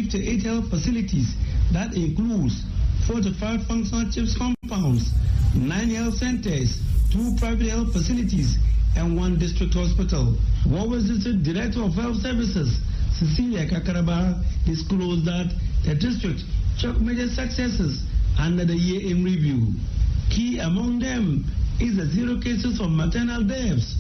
58 health facilities that includes 45 functional chiefs compounds, 9 health centers, 2 private health facilities, and 1 district hospital. Warwick District Director of Health Services, Cecilia Kakaraba, disclosed that the district took major successes under the year in review. Key among them is the 0 cases of maternal deaths,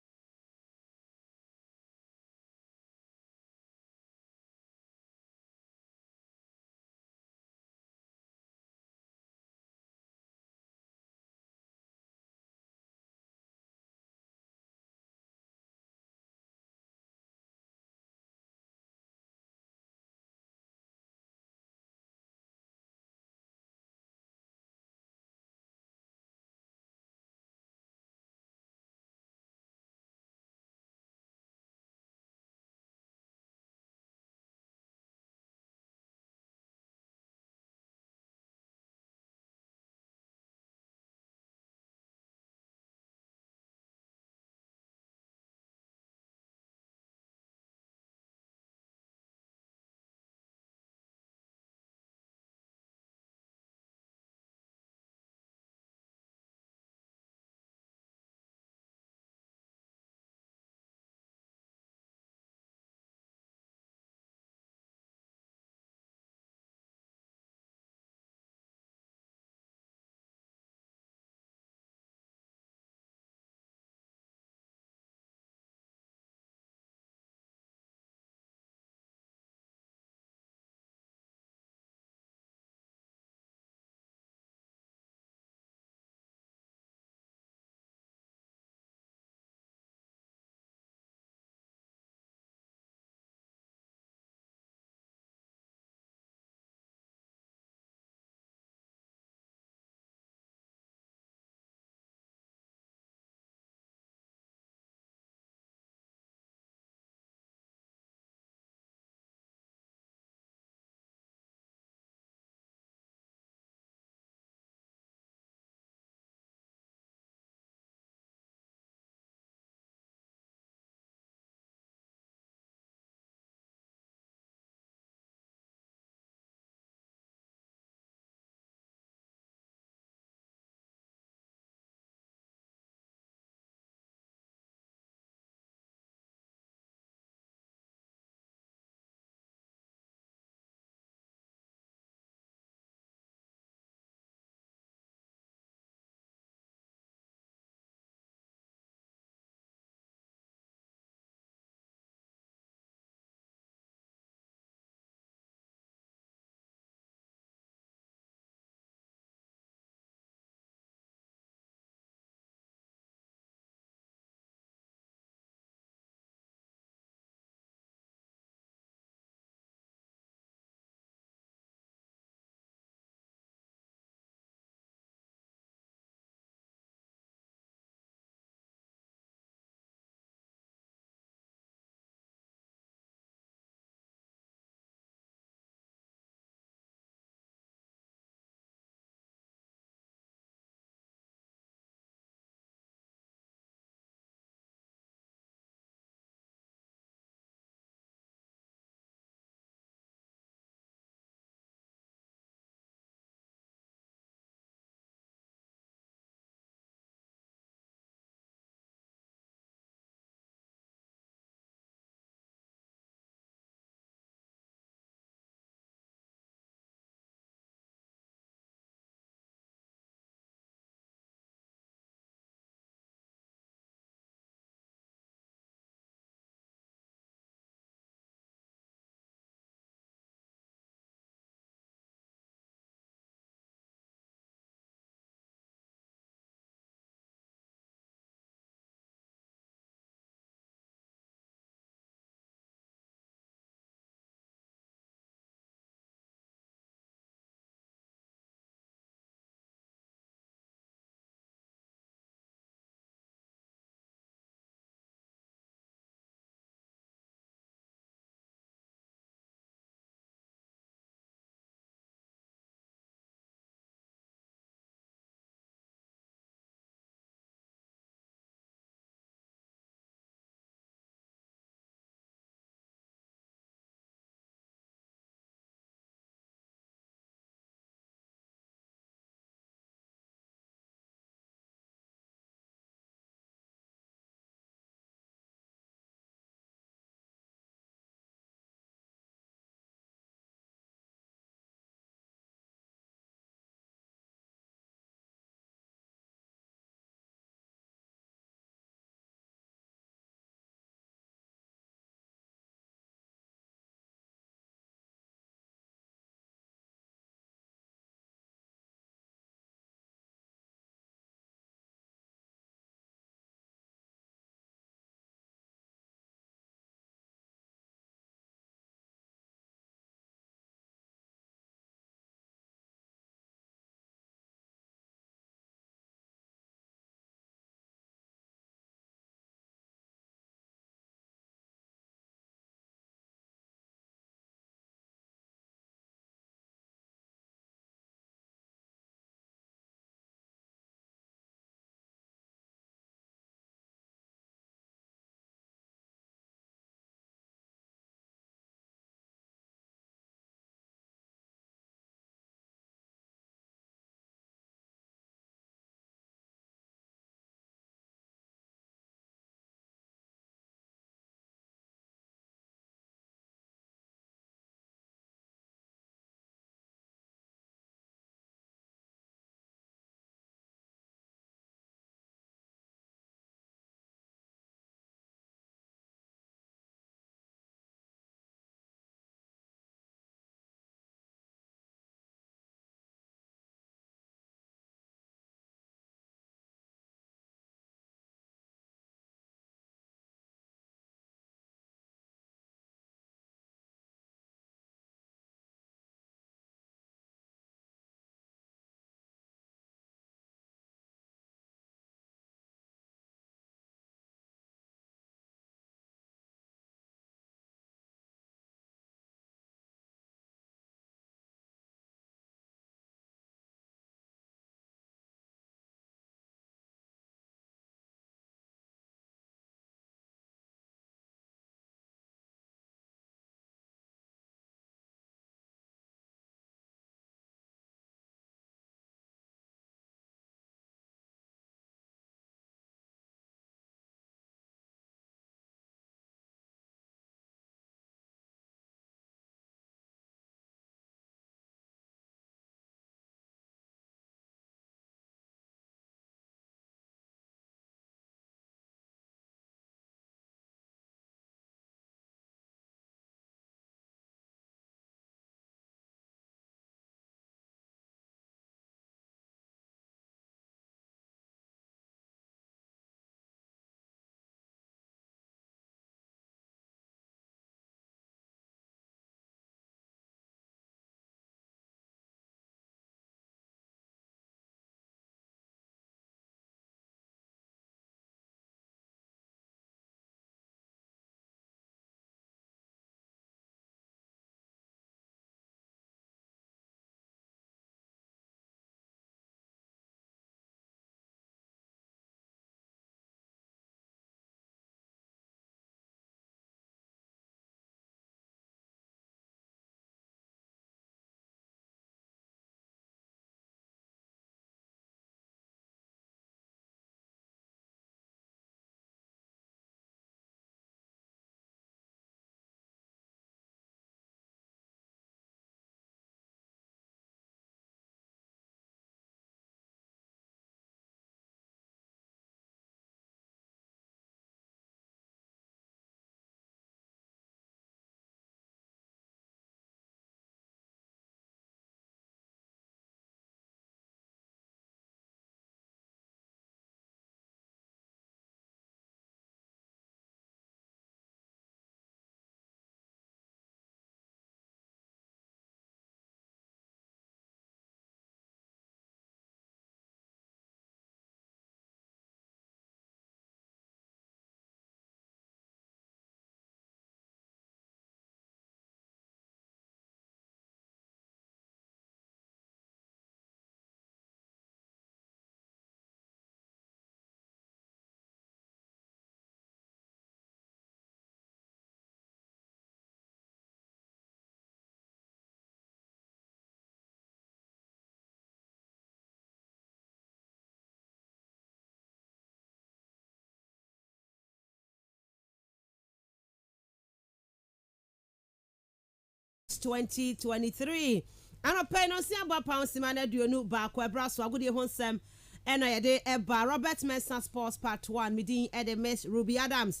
2023. And pay no see about pounds man aduonu baako ebra so agudi ho nsem ena yede eba Robert Mensah Sports Part 1 midin ede Miss Ruby Adams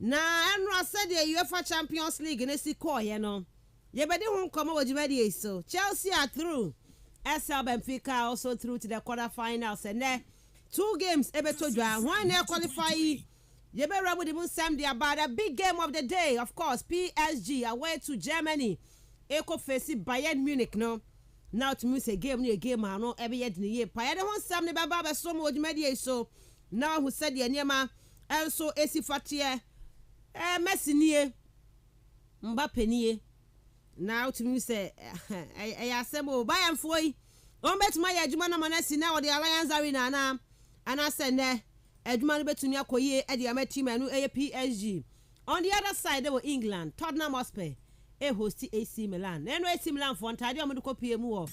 na enra said the UEFA Champions League ne si koye no ye bedi ho nkomo wojimadi so Chelsea are through, SL Benfica also through to the quarterfinals and there 2 games ebeto dwa one na qualify ye be rabu the nsem the about a big game of the day, of course PSG away to Germany. Eko face Bayern Munich no. Now to me say game no game no ebe ye dine ye. Pa ye de ho sam ne baba be so mo odimadi so. Now who said ye niema enso esi fatie Messi nie Mbappe nie. Now to me say asemo Bayern foi. On bet my adwuma na manasi na the Alliance Arena na ana sende adwuma no betumi akoye e de ama team anu PSG. On the other side they were England, Tottenham Hotspur host AC Milan. Then AC Milan for ntade am do kopie mu wo.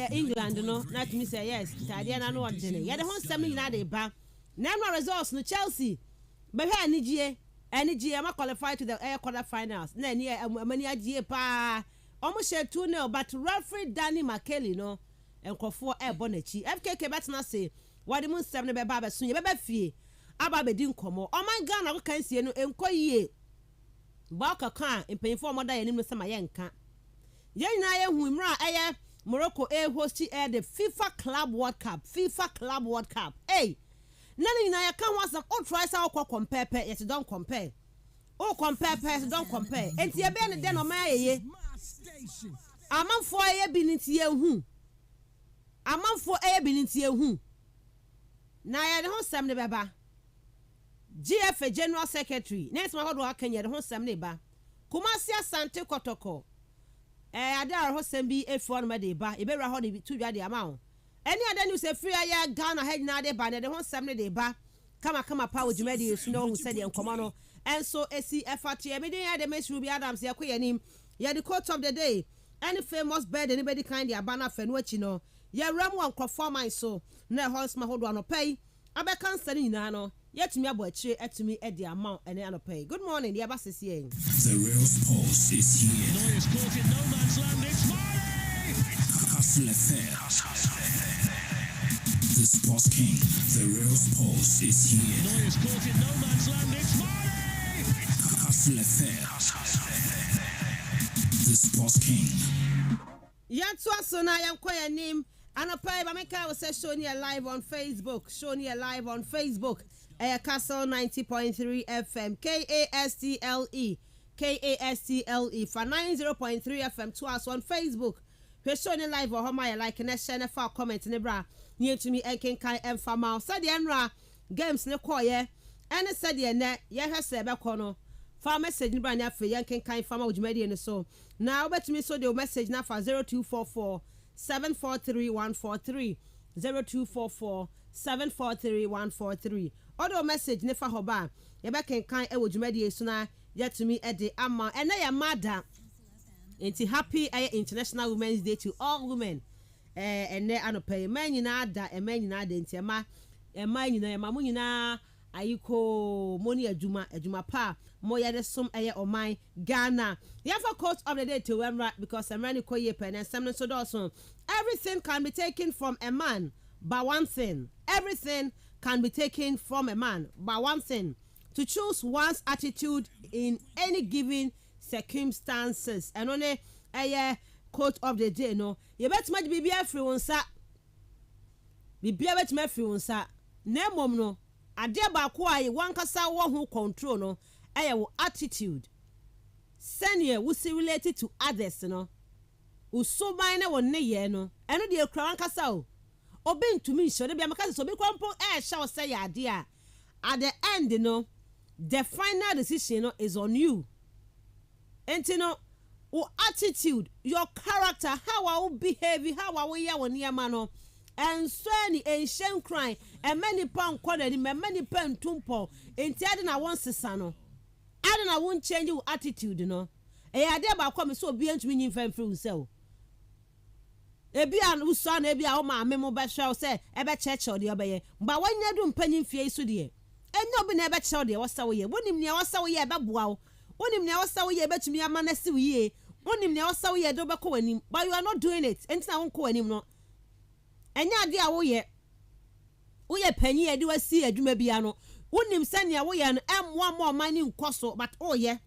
England no, na to me say yes, ntade na no odene. Ye de ho nsem nyina de ba. Na no results no Chelsea. Be hwe anigye am qualify to the quarter finals. Na ni amani agye pa. Omo share 2-0 but referee Danny McKelly no enkofo bonachi. FKK betna say what the mun nsem ne be ba so ye be fie. Aba be di nkomo. O man Ghana ko kansie no enkoyie. Baka kan empanyfo moda ye nim no sama ye nka ye nyina ye hu mra eye Morocco host the FIFA Club World Cup hey nani nyina ye kan wasam o try say o compare yet don't compare don't compare enti ye be ne de no ma ye amanfo ye bi nti ye hu na ye de ho sam ne beba GFA General Secretary next ma hodo akanya de ho sam ne ba Kumasi Asante Kotoko ada ho sam bi efu no ma de ba e be ra ho de tu dwa de ama ho any other news e free ya Ghana head na de ba de ho sam ne de ba kama pa ojuma de yesu no hu se de enkomo no enso esi efati e me de ya de Miss Ruby Adams ya koyanim ya the quote of the day any famous bird anybody kind the abana fenu achi no ya ram one performance so na horse ma hodo no pay abeka nsane nyina no yet me abo achire etumi e de amount ene anopai. Good morning, the abasisi here. The real pulse is here. Noise caught in no man's land, it's Murray! Kastle FM. The sports king, the real pulse is here. Noise caught in no man's land, it's Murray! Kastle FM. The sports king. Yatsu asona yam kwaya name anopai ba meka we say show me live on Facebook. Kastle 90.3 FM Kastle for 90.3 FM to us on Facebook. We show you live or my like and share for comment ne bra near to me enken kan emfama said enra games ne koye and said ye ne ye hase be kono for message ne bra na fe enken kan fama ojumadi ne so now bet me so the message na for 0244 743 143 0244 743 143 Odo message ne fa hoba ye be kenkan e wojumadi so na yet to me e de ama and na ya mada enti happy International Women's Day to all women and ne anope man nyina da e man nyina da enti ma nyina ma nyina ayiko moni adwuma pa mo ya de som oman Ghana ya for quote of the day to Emra because Emra ni koye pen and some so do everything can be taken from a man but one thing everything can be taken from a man by one thing to choose one's attitude in any given circumstances and only a quote of the day no you bet much be everyone sa be bet me everyone sa na mom no ade ba ko ayi wan kasa wo hu control no wo attitude senior we see related to others no usuban na won ne ye no eno de ekura wan kasa o obi ntumi nso de bia maka so bi kwampo sha say ya ade a at the end no the final decision no is on you enti no o attitude your character how I will behave how I will ya won yama no and so any ancient crime and many pound quality many pen tumpo enti ade na won sesa no ade na won change your attitude no ade ba kwa me so obi ntumi nyin famfiri unse ebi an uso na ebi a o ma memo be hwe say e be cheche de obeye mba wanya du mpanyin fie isu de enyo obi na e be cheche de wasa wo ye wonim ne wasa wo ye be boa wo wonim ne wasa wo ye betumi ama na si wo ye Onim ne osa we do beko wanim, but you are not doing it. Enti na wonko wanim no. Enya ade a wo ye panyi e de wasi adwuma bia no. Onim se ne wo ye no emwa ma man ni nkoso, but oh ye.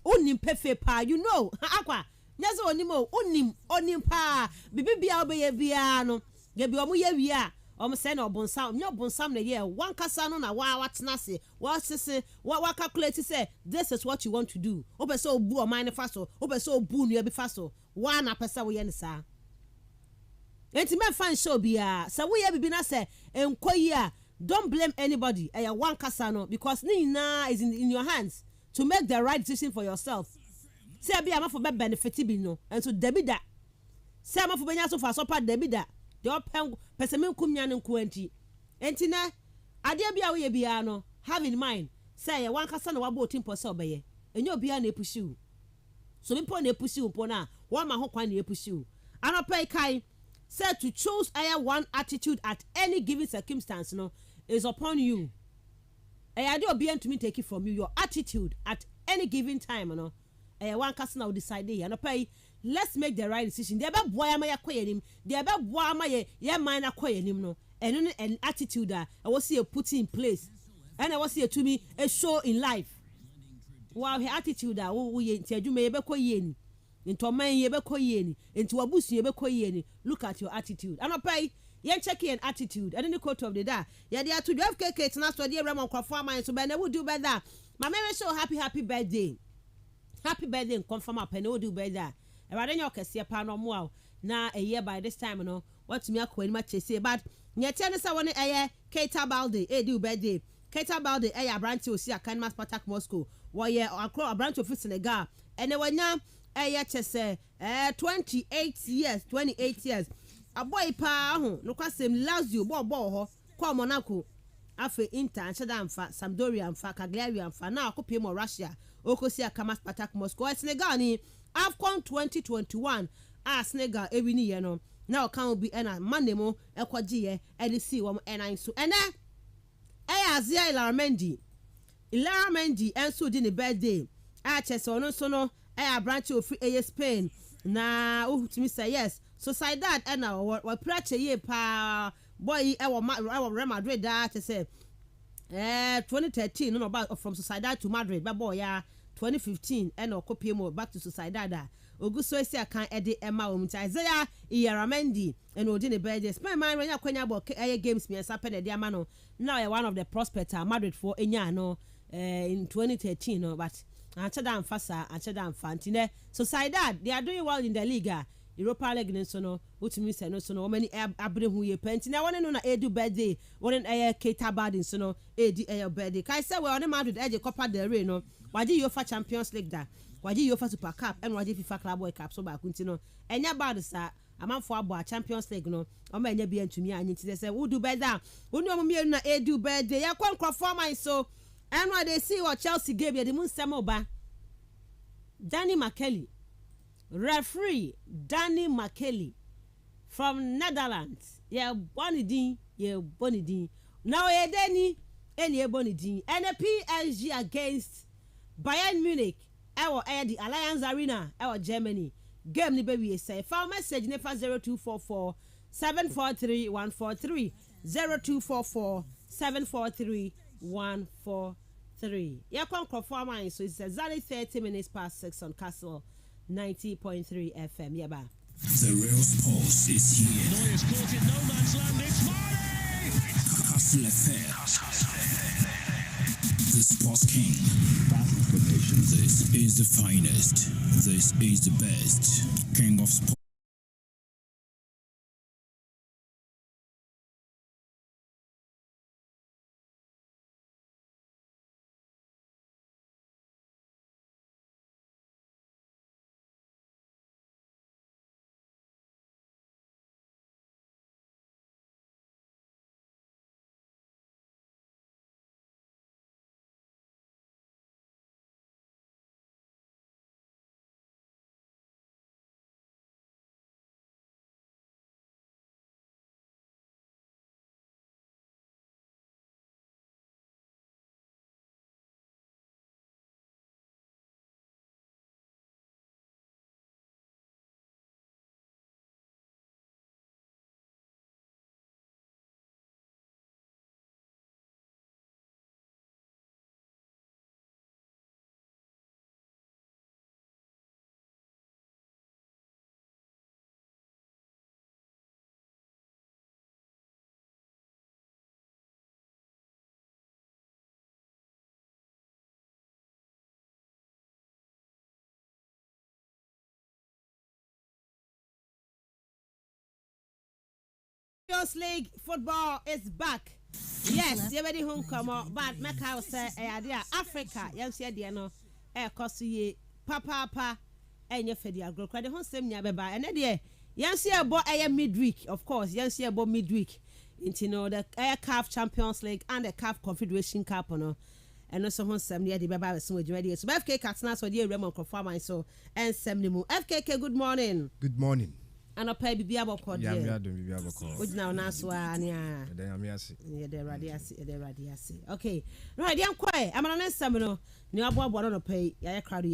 Onim pefe pa, you know. Akwa. Nyaze onim o, onim pa. Bibia obeye bia no. Ge bi omo ye wi a. Say no bonsam, no bonsam na year. One kasano na what's nasi. What calculate say this is what you want to do. Obe so bu or mine faso. Obe so bu ni be faso. One a pesa we yen sa. Enti me fan show bia. Sa we be na say enkoyi. Don't blame anybody. One kasano because ni na is in your hands to make the right decision for yourself. Say bia am for benefit bi no. And so debi da. Say am for benya so for support debi da. The open person kumnya no nkuanti enti na ade bia we bia no have in mind say one kasa na wabo timpo se obeye enyo bia na epushi so mpo na epushi mpo na one ma ho kwan na epushi anopai kai say to choose one attitude at any given circumstance no is upon you ade obi antumi take it from you your attitude at any given time no one kasa na decide anopai let's make the right decision. They be boy ama yakoyenim. They be boy ama ye man akoyenim no. And attitude I was see put in place. And I was see to me a show in life. Wow, her attitude we nti adwuma ye be koyeni. Into man ye be koyeni. Into abusu ye be koyeni. Look at your attitude. And opai yen check an attitude. And then the quote of the day. Yeah, they are to drive cake na so dey Ramon Kwafo man so be na would do better. My mama show happy birthday. Happy birthday confirm up and would do better. Erade nyo kese pa no mo a na eye by this time no what me akwani ma chese but nyete ne sa woni eye Keita Balde di birthday Keita Balde abranti osi akan Spartak Moscow wo ye akro abranti of Senegal ene wanya eye chese 28 years aboy pa ho no kwasem Lazio bo ho kwa Monaco afe Inter ancheda amfa Sampdoria amfa Cagliari amfa na akopie mo Russia okosi akan Spartak Moscow Senegal ni AFCON 2021 Senegal ewini ye no na okan obi ena manemo ekwaji ye edisi wo enan so ene Azia Ilamendi enso di ne birthday chese ono so no branch of Spain na utimi say yes Sociedad ena wa prache ye pa boy Real Madrid da chese 2013 no about from Sociedad to Madrid ba boy ya 2015 and okopie mo back to Sociedad oguso esi akan ede ema Isaiah Ilamendi and odi ne birthday spend man when akwanya bo games me sape na de ama no now one of the prospects Madrid for enya no in 2013 no but ancheda amfantine Sociedad they are doing well in the league Europa League so no utimi se no so no many abrehu ye penti na won no na edu birthday won Keita Balde so no edi birthday kai say we on Madrid Copa del Rey no waji UEFA Champions League da waji UEFA Super Cup and waji FIFA Club World Cup so ba kunti no enya bad sa amanfo abo Champions League no o ma enya bia ntumi anyi ti say wo do birthday woni o mo na edu birthday ya kwa nkrofo man so and what they see what Chelsea game ya the mun sem oba Danny McKelly referee Danny McKelly from Netherlands yeah bonidin now ye Danny any bonidin and a PSG against Bayern Munich the Allianz Arena Germany game ni baby say for message nefa 0244 743 143 0244 743 143 yeah come conform so it's exactly 30 minutes past 6 on Kastle 90.3 FM yeah ba the real sports is here. Neuer's caught in no man's land. It's Mane! Kastle FM. The Sports King. Battle for nations. This is the finest. This is the best. King of sports. Champions League football is back. Yes, you ready home come on, but Macau say Africa, you see the no cost ye papa and your fedia grow credit home same near beba and then you see about midweek, of course, you see about midweek into the CAF Champions League and the CAF Confederation Cup no. And also home same near the beba so ready. So FK Katsina so dear Raymond Conformance so and Semnimu. FKK, good morning. Good morning. And a pay be able to yeah, be able to which now Naswa, the radiasi. Okay, right, young quiet. I'm an examiner. Near Bob on pay, ya crowd.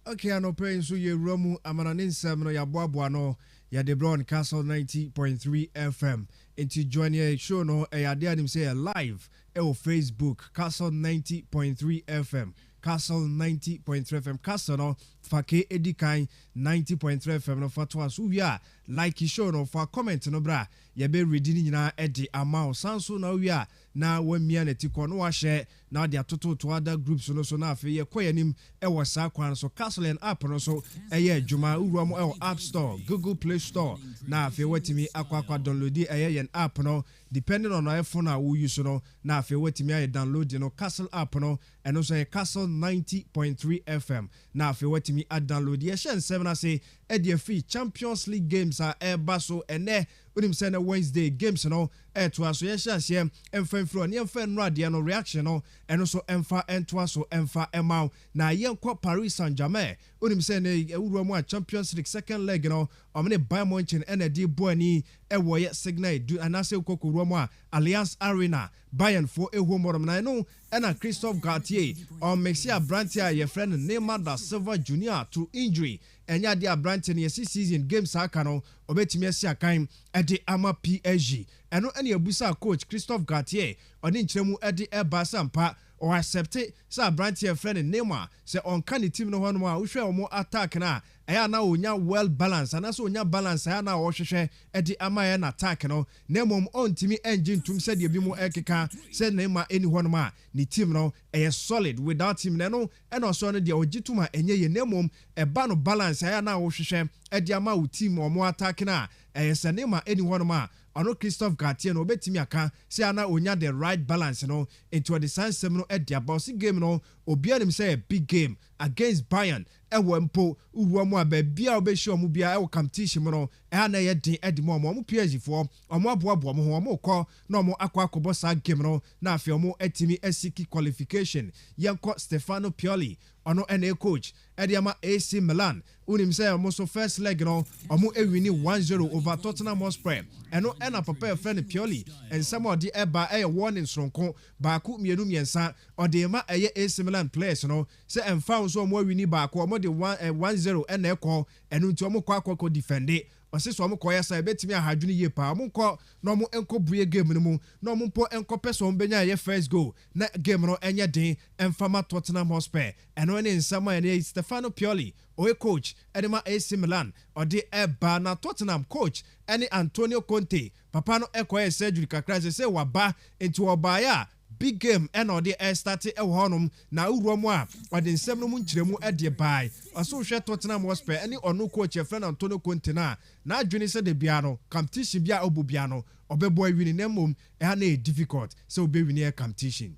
Okay, I no paying so ye Romu, I'm an examiner, ya Bobuano, ya de Brown Kastle 90.3 FM. Into join your show no, I dare him say live, Facebook, Kastle 90.3 FM. Kastle 90.3 FM. Kastle no fake edikan 90.3 FM no fatwa so we are like show no for comment no bra ye be reading nyina edi amount sanso na we are na wamia na tiko no wa share na de atoto to other groups no so na afi ye koyanim e wo sa kwan so Kastle and app no so eye adwuma uruam e App Store, Google Play Store na afi watimi akwa download eye an app no depending on our phone a we use no na afi watimi aye download no Kastle app no and also Kastle 90.3 FM na afi watimi a download ye shen 7 say e de free Champions League games are baso ene unim say na Wednesday games no to aso ye shen siem emfa fro ne emfa nrade no reaction no and also emfa ento aso emfa emau na ye nkọ Paris Saint-Germain unim say na ewuro mu a Champions League second leg no omne Bayern Munich ene di boani e wo ye signal du anase kokoro mu a Allianz Arena Bayern for eho morom na no ena Christophe Galtier on Mexia Brantia ye friend Neymar da Silva Jr. to injury enya dia Brantia ne season games aka no obetimi asia kan e de ama PSG eno ene abusa coach Christophe Galtier oni nkyeremu e de eba sampa or accept sa Brantia friend Neymar say on kan the team no hono a wo hwe omo attack na eya na onya well balance and so onya balance eya na wo hwehwe e de ama ye na attack no Neymar on timi engine tum said ye bi mu ekeka said Neymar any hono ma ni team no e solid without him no and also no de ogituma enye ye Neymar e ba no balance eya na wo hwehwe e de ama wo team omo attack na e se Neymar any hono ma ono Christophe Galtier no betimi aka say ana onya the right balance no into the San no e dia boss game no obianim say a big game against Bayern e wo mpo uruamu ababia obeshi omu bia e wo competition no e ana ye din e di mo PSG fo omo aboabo mo ho omo kọ na omo akwa sa game no na afi omo etimi esiki qualification yanko Stefano Pioli ono ene coach Ediama AC Milan unim say omo so first leg no omo ewini 1-0 over Tottenham Hotspur eno ena papa friend Pioli and some of the eba e warning sonko baaku mienu miensa odema eye AC Milan players no say emfa so omo wini baaku omo de 1-0 ena ekọ enu nti omo kwa defend osiso omo koya sa betimi ahadwuni ye pa omo nko na omo enko buye game no mu na omo mpo enko person benya ye first goal na game no enye den emfama Tottenham Hotspur eno ne nsama ene Stefano Pioli oe coach edema AC Milan odi eba na Tottenham coach ene Antonio Conte papa no ekoye surgery kakra say waba into obaya big game and or the air started a honum na uruamwa or the nsem no mu nkyeremu e de bai aso hwe Tottenham Hotspur any onu coach e friend Antonio Conte na adwene se de bia no competition bia obobia no obebo awini na mom e ha na difficult so obewini e competition.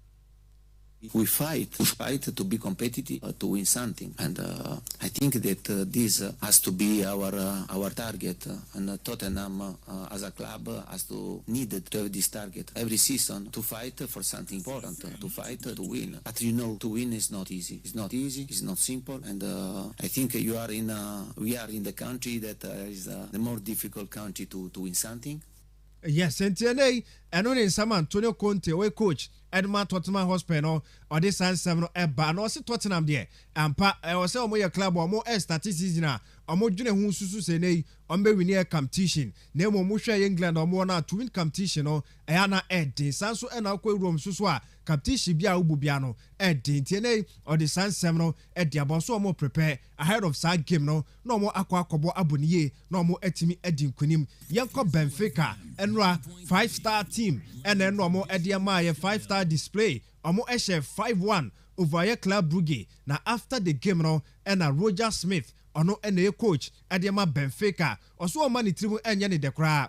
We fight to be competitive, to win something, and I think that this has to be our target. And Tottenham, as a club, has to need to have this target every season to fight for something important, to fight to win. But you know, to win is not easy. It's not easy. It's not simple. And I think we are in the country that is the more difficult country to win something. Yes, and today, and only some Antonio Conte, we coach. Edma Tottenham Hotspur no or this San 7 eba no se Tottenham there ampa e wo se omo ye club omo statistics na omo dwene hu susu se nei ombe win a competition na mo hwe England omo na to win competition no e ana edin sanso e na akwa rom susu a competition bia ububia no edin tie nei or the San 7 no e dia boso omo prepare ahead of that game no na omo akwa akobo aboniye na omo etimi edin kunim yenko Benfica enra 5-star team and then omo ediama ye 5-star display omo eshe 5-1 over your Club Brugge na after the game no and Roger Smith ono ene coach ediama Benfica oso o mani trimu enye ne dekra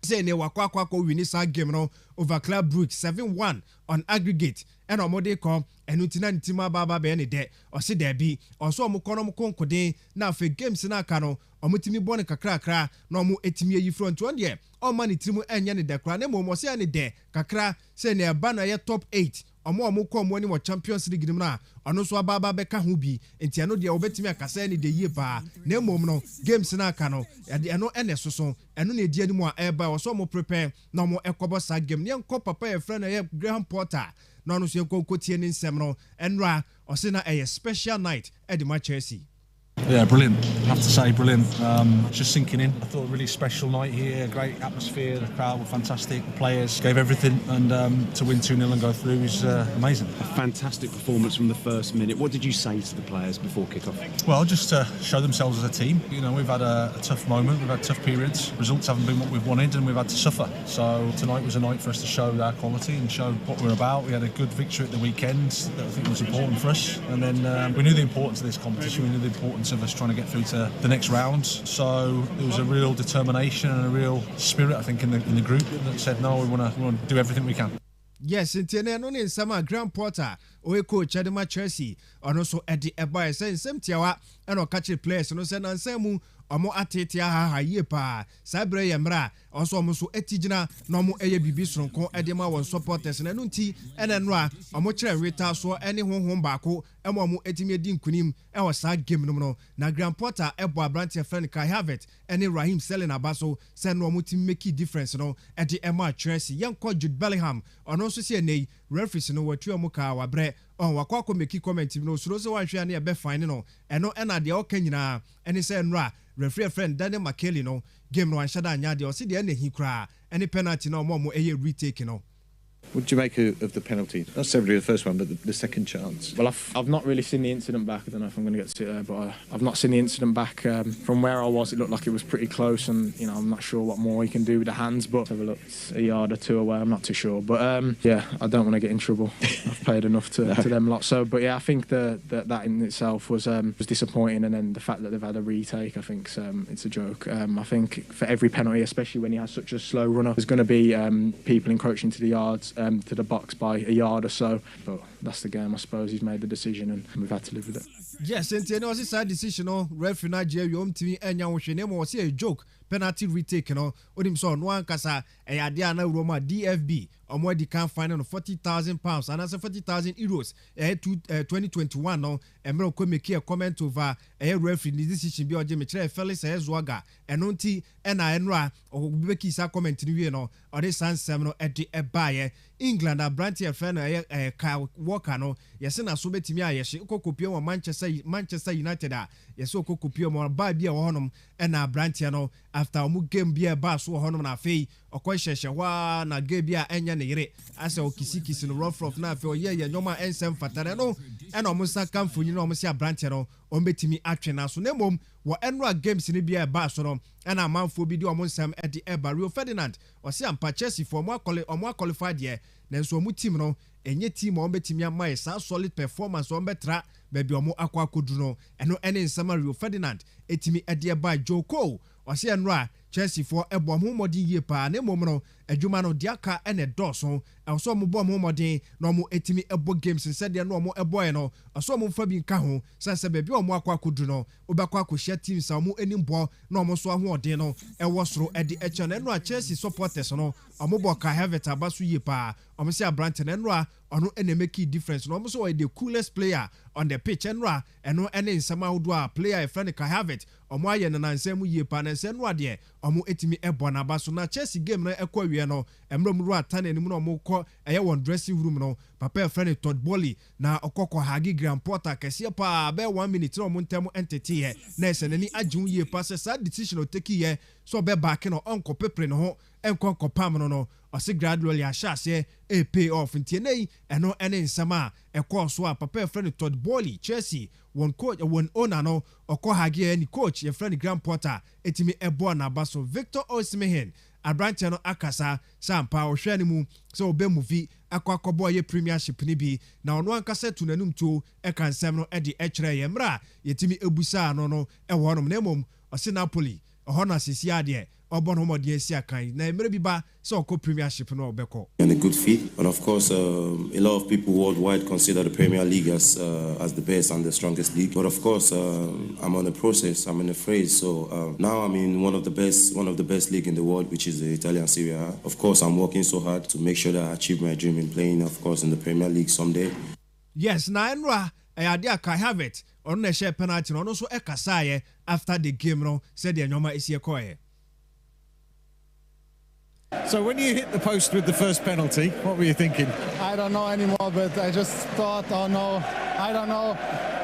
say ne wakwa win this game no over Club Brugge 7-1 on aggregate and omode come and utina ntima baba be ne de or say there be also omukono konkode na fe games na aka no omutimi bone kakra na omu etimi yi front one year o mani trimu enya ne de kra na mo se ne de kakra say ne ba na ye top 8 omo kom woni wo Champions League nim na ono so baba be ka ho bi enti ano de obetimi akasa ne de yie pa na mom no games na aka no de ano ene soso eno na edi animu a eba wo so mo prepare na mo ekobo sa game ne enko papa ye friend na ye Graham Potter na ono so enko tie ne nsem no enra o se na a special night at the match Chelsea. Yeah, brilliant. I have to say, brilliant. Just sinking in. I thought a really special night here, great atmosphere, the crowd were fantastic, the players gave everything, and to win 2-0 and go through is amazing. A fantastic performance from the first minute. What did you say to the players before kick-off? Well, just to show themselves as a team. You know, we've had a tough moment, we've had tough periods, results haven't been what we've wanted, and we've had to suffer. So tonight was a night for us to show our quality and show what we're about. We had a good victory at the weekend that I think was important for us, and then we knew the importance of this competition, we knew the importance of us trying to get through to the next round. So there was a real determination and a real spirit, I think, in the group that said, no, we want to do everything we can. Yes, Intiane no ne sama Graham Potter o coach Adema Chelsea ono so edi eba say nsem tiawa e no catch players no say na nsemu omo atete ha ye pa sabre ye mra also omo so etigina na omo eye bibi sonko edema won supporters na no nti ene no a omo kire reta so ene honhom baako e mo etimi edi nkunim e wo sa game no na Graham Potter ebo abrante friend Kai Havertz ene Raheem Sterling abaso say no omo team make difference no e de ema Chelsea yenko Jude Bellingham ono so say nei referees no watu omo ka wabre on wakwa make comment no so so wanhwe na e be fine no eno ena de oka nyina ene say nra referee friend Daniel McKelly no game no anshada anya de o se de na hi kra any penalty no mo eye retake no. What do you make of the penalty? Not necessarily the first one, but the second chance. Well, I've not really seen the incident back. I don't know if I'm going to get to it there, but I've not seen the incident back. From where I was, it looked like it was pretty close, and you know, I'm not sure what more you can do with the hands. But have a look, it's a yard or two away. I'm not too sure, but yeah, I don't want to get in trouble. I've played enough to them lot. So, but yeah, I think that in itself was disappointing, and then the fact that they've had a retake, I think it's a joke. I think for every penalty, especially when he has such a slow runner, there's going to be people encroaching to the yards. To the box by a yard or so, but that's the game. I suppose he's made the decision and we've had to live with it. Yes, and you know, it's a decision. Referee Nigeria, team, and you know, see a joke. Penalty retake, no. Odim so no ankasa e ade na Roma DFB omo di can fine no £40,000 and as €40,000 2021 no emre ko make a comment over a referee decision bi oje me kire Felix Ezuaga eno nti e na enra obeki sa comment ni wie no ode sansem no e de e baaye England abranti fan no Kyle Walker no yesi na so betimi ayehye kokopie wo Manchester United a yesi kokopie mo ba bia wo honom e na abranti no after omu game bia ba so honom na afei okohyehyɛ wa na game bia enya ne yere asa okisi no rough na afei oye nyoma ensem fatare no e na omu saka mfonyi no omu se abranti no ombetimi atwe na so na mom wo enra games ni bia ba so no e na manfo bi di omu nsam e de eba Rio Ferdinand o se ampa Chelsea for omu qualified ye nanso omu team no enye team ombetimi amai sa solid performance ombetra baby omu akwakodu no eno ene nsama Rio Ferdinand etimi e de eba Joko o se enra Chelsea for ebo mo modin ye pa na mom no adwuma no diaka ene dɔso ɛso mo bo mo modin na mo etimi ebo games said de no mo eboy no ɛso mo fa bi nka ho sanse baby omo akwakodu no obakwa akohia team sa mo enimbo na omo so ahoɔden no ɛwɔ soro ɛde ɛkyɛ na no a Chelsea supporters no omo bo Kai Havertz abaso ye pa omo se abrante na no a ono ene make difference no omo so the coolest player on the pitch and ra eno ene nsama hodo a player e friend Kai Havertz omo aye na nsam ye pa na nsam no ade omo etimi ebo na abaso na Chelsea game na ekwa wie no emrom ru atane enimu no omo kɔ eye one dressing room no papa friend Todd Bowley na okɔkɔ hagi Graham Potter kɛse pa be 1 minute no omo ntem entity ye na esenani agye ye pa se sad decision o take ye so be back no onko pepre no ho enko pam no ɔse gradually ahyase e pay off ntienei eno ene nsama ɛkɔ so a papa friend Todd Bowley Chelsea one coach one owner no ɔkɔ hagi any coach your friend Graham Potter etimi ebo na baso Victor Osimhen abrante no akasa sampa ohwe ne mu so obe movie akwakobo ye premiership ni bi na ono ankasa tunanum to e kansem no e de e kyerɛ ye mra yetimi ebusa no no e wonom na mom ɔse Napoli ohona sisia de obon homodie sia kan na emre bi ba so ko premiership no obeko and a good fit, but of course a lot of people worldwide consider the Premier League as the best and the strongest league, but of course I'm on a process, I'm in a phase, so now I'm in one of the best league in the world, which is the Italian Serie A. Of course I'm working so hard to make sure that I achieve my dream in playing, of course, in the Premier League someday. Yes, na enra Ayade Kai have it on the share penalty no so ekasaye after the game no said the nyoma isi ekoye. So when you hit the post with the first penalty, what were you thinking? I don't know anymore, but I just thought, oh no, I don't know.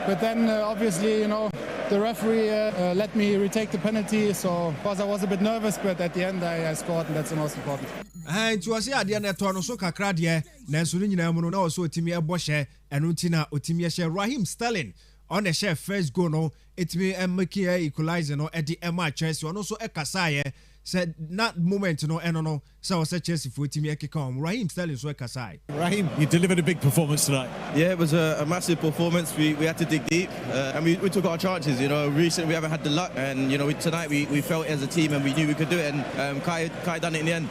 But then obviously, the referee let me retake the penalty, so of course I was a bit nervous, but at the end I scored, and that's the most important. And to us ade na to no so kakra de na so ni nyina mu no na o so otimi ebo hye eno ntina otimi hye Raheem Sterling on the share first goal no etimi make equalizer no e di ema Chelsea ono so ekasaye said that moment no so was Chelsea for team ekeka Raheem Sterling so ekasai. Raheem, you delivered a big performance tonight. Yeah, it was a massive performance. We had to dig deep and we took our chances. Recently we haven't had the luck, and tonight we felt as a team and we knew we could do it, and Kai done it in the end.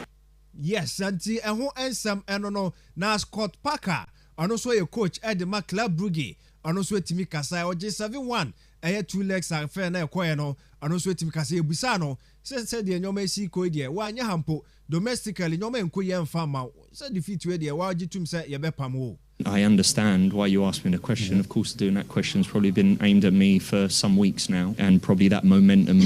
Yes, anti eho ensam no na Scott Parker ono so your coach Edema Club Brugge ono so etimi kasai oje 7-1 2 legs and fair na ekoye no ono so etimi kasai ebusa no said the nyoma esi ko die wa anya hampo domestically nyoma enko ye mfa ma said defeat we die wa gitum say ye bepam wo. I understand why you asked me the question. Of course, doing that question's probably been aimed at me for some weeks now, and probably that momentum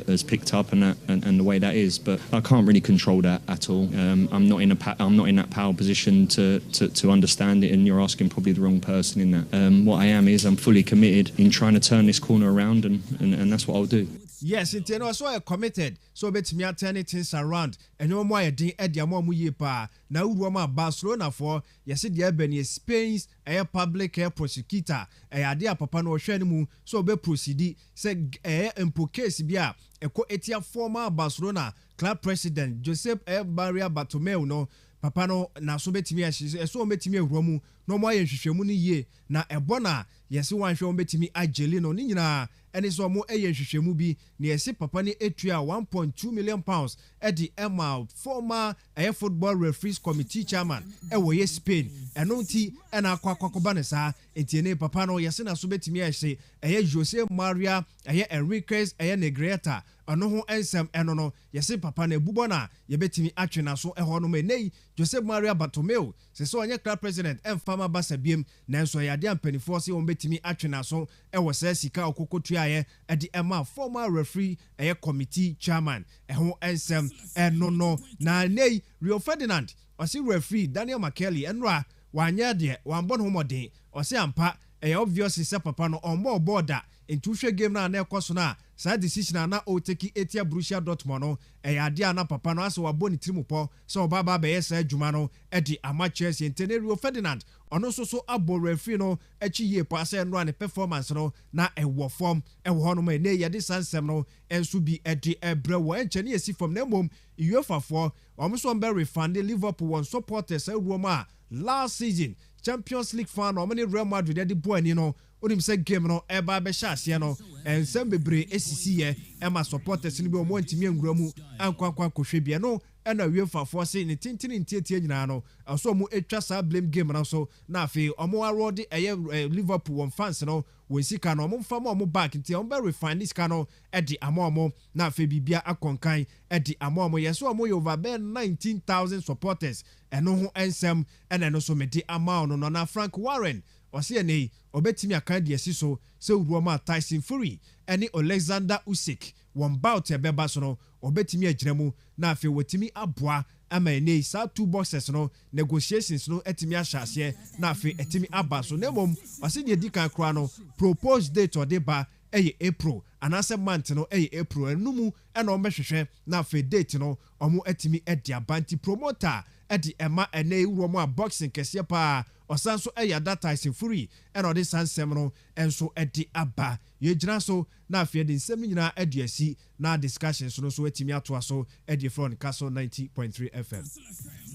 has picked up, and the way that is. But I can't really control that at all. I'm not in that power position to understand it, and you're asking probably the wrong person in that. What I am is I'm fully committed in trying to turn this corner around, and that's what I'll do. Yes, it so committed. So bet me turning things around. And no more din ediamo mu ye pa. Na uroma Barcelona for yes the Ebony Spain's a public prosecutor. Idea papa no hwe mu so be proceed say empo case bia eko etia former Barcelona club president Josep Barria Bartomeu no papa no na so betimi ahye so betimi awuramu no mo ayehwehwemu ni ye na ebona yesi wanhwe betimi ageli no ni nyina ene so mo ayehwehwemu bi na yesi papa ni etua 1.2 million pounds edi Emma former football referees committee chairman wo ye Spain eno nti ena akwakoba ne sa entiene papa no yesi na so betimi ahye Jose Maria Enriquez Negreta ono ho ensem eno no yesi papa na ebubo na ye betimi atwe na so eho no menei Jose Maria Bartomeu se so onye club president emfama basabiem nanso yade ampanifo se betimi atwe na so ewo sa sika okokotuaye edi Emma former referee committee chairman eho ensem eno no na nei Rio Ferdinand osi referee Daniel McKelly enra wanya de wambon homodin osi ampa obvious se papa no on border into hwe game na ekoso na sa decision na o take etia Borussia Dortmund no ade ana papa no ase waboni tirimupo so baba be yesa adwuma no edi ama Chelsea Rio Ferdinand ono so abo referee no echi ye pa se no ne performance no na ewo form ewo hono ma ne ye de sansem no enso bi edi ebrewo enche ne esi form na mom UEFA for omso be refund Liverpool won supporters ewoma last season Champions League fan no many Real Madrid dey boy ni no onim say game no eba be hye no ensem bebre esisi ye ema supporters ni be omo ntimi nguramu ankwankwa kohwe bia no ena UEFA for say ne tintini ntiatia nyina no aso mu etwa sa blame game na so na afi omo award Liverpool won fans no won sika no omo mfa omo back nti omo be refine sika no edi amomo na afi bibia akonkan edi amomo yeso omo over 19,000 supporters eno ho ensem ena no so medi amount no na Frank Warren osi ene obetimi akan de asiso se uruoma Tyson Fury eni Alexander Usyk won bout ebeba so no obetimi agiremu na afi wotimi aboa ama ene sa two boxes no negotiations no etimi ahase na afi etimi aba so na mom osi de dikan kra no proposed date odeba April anase month no April enumu ena omehwehwe na afi date no omo etimi edi abanti promoter edi ema ene uruoma boxing kese pa osanso that Tyson Fury ena odi sansem no enso edi aba ye gina so na afie de nsem nyina edi asi na discussions no so etimi ato aso edi from Kastle 90.3 FM.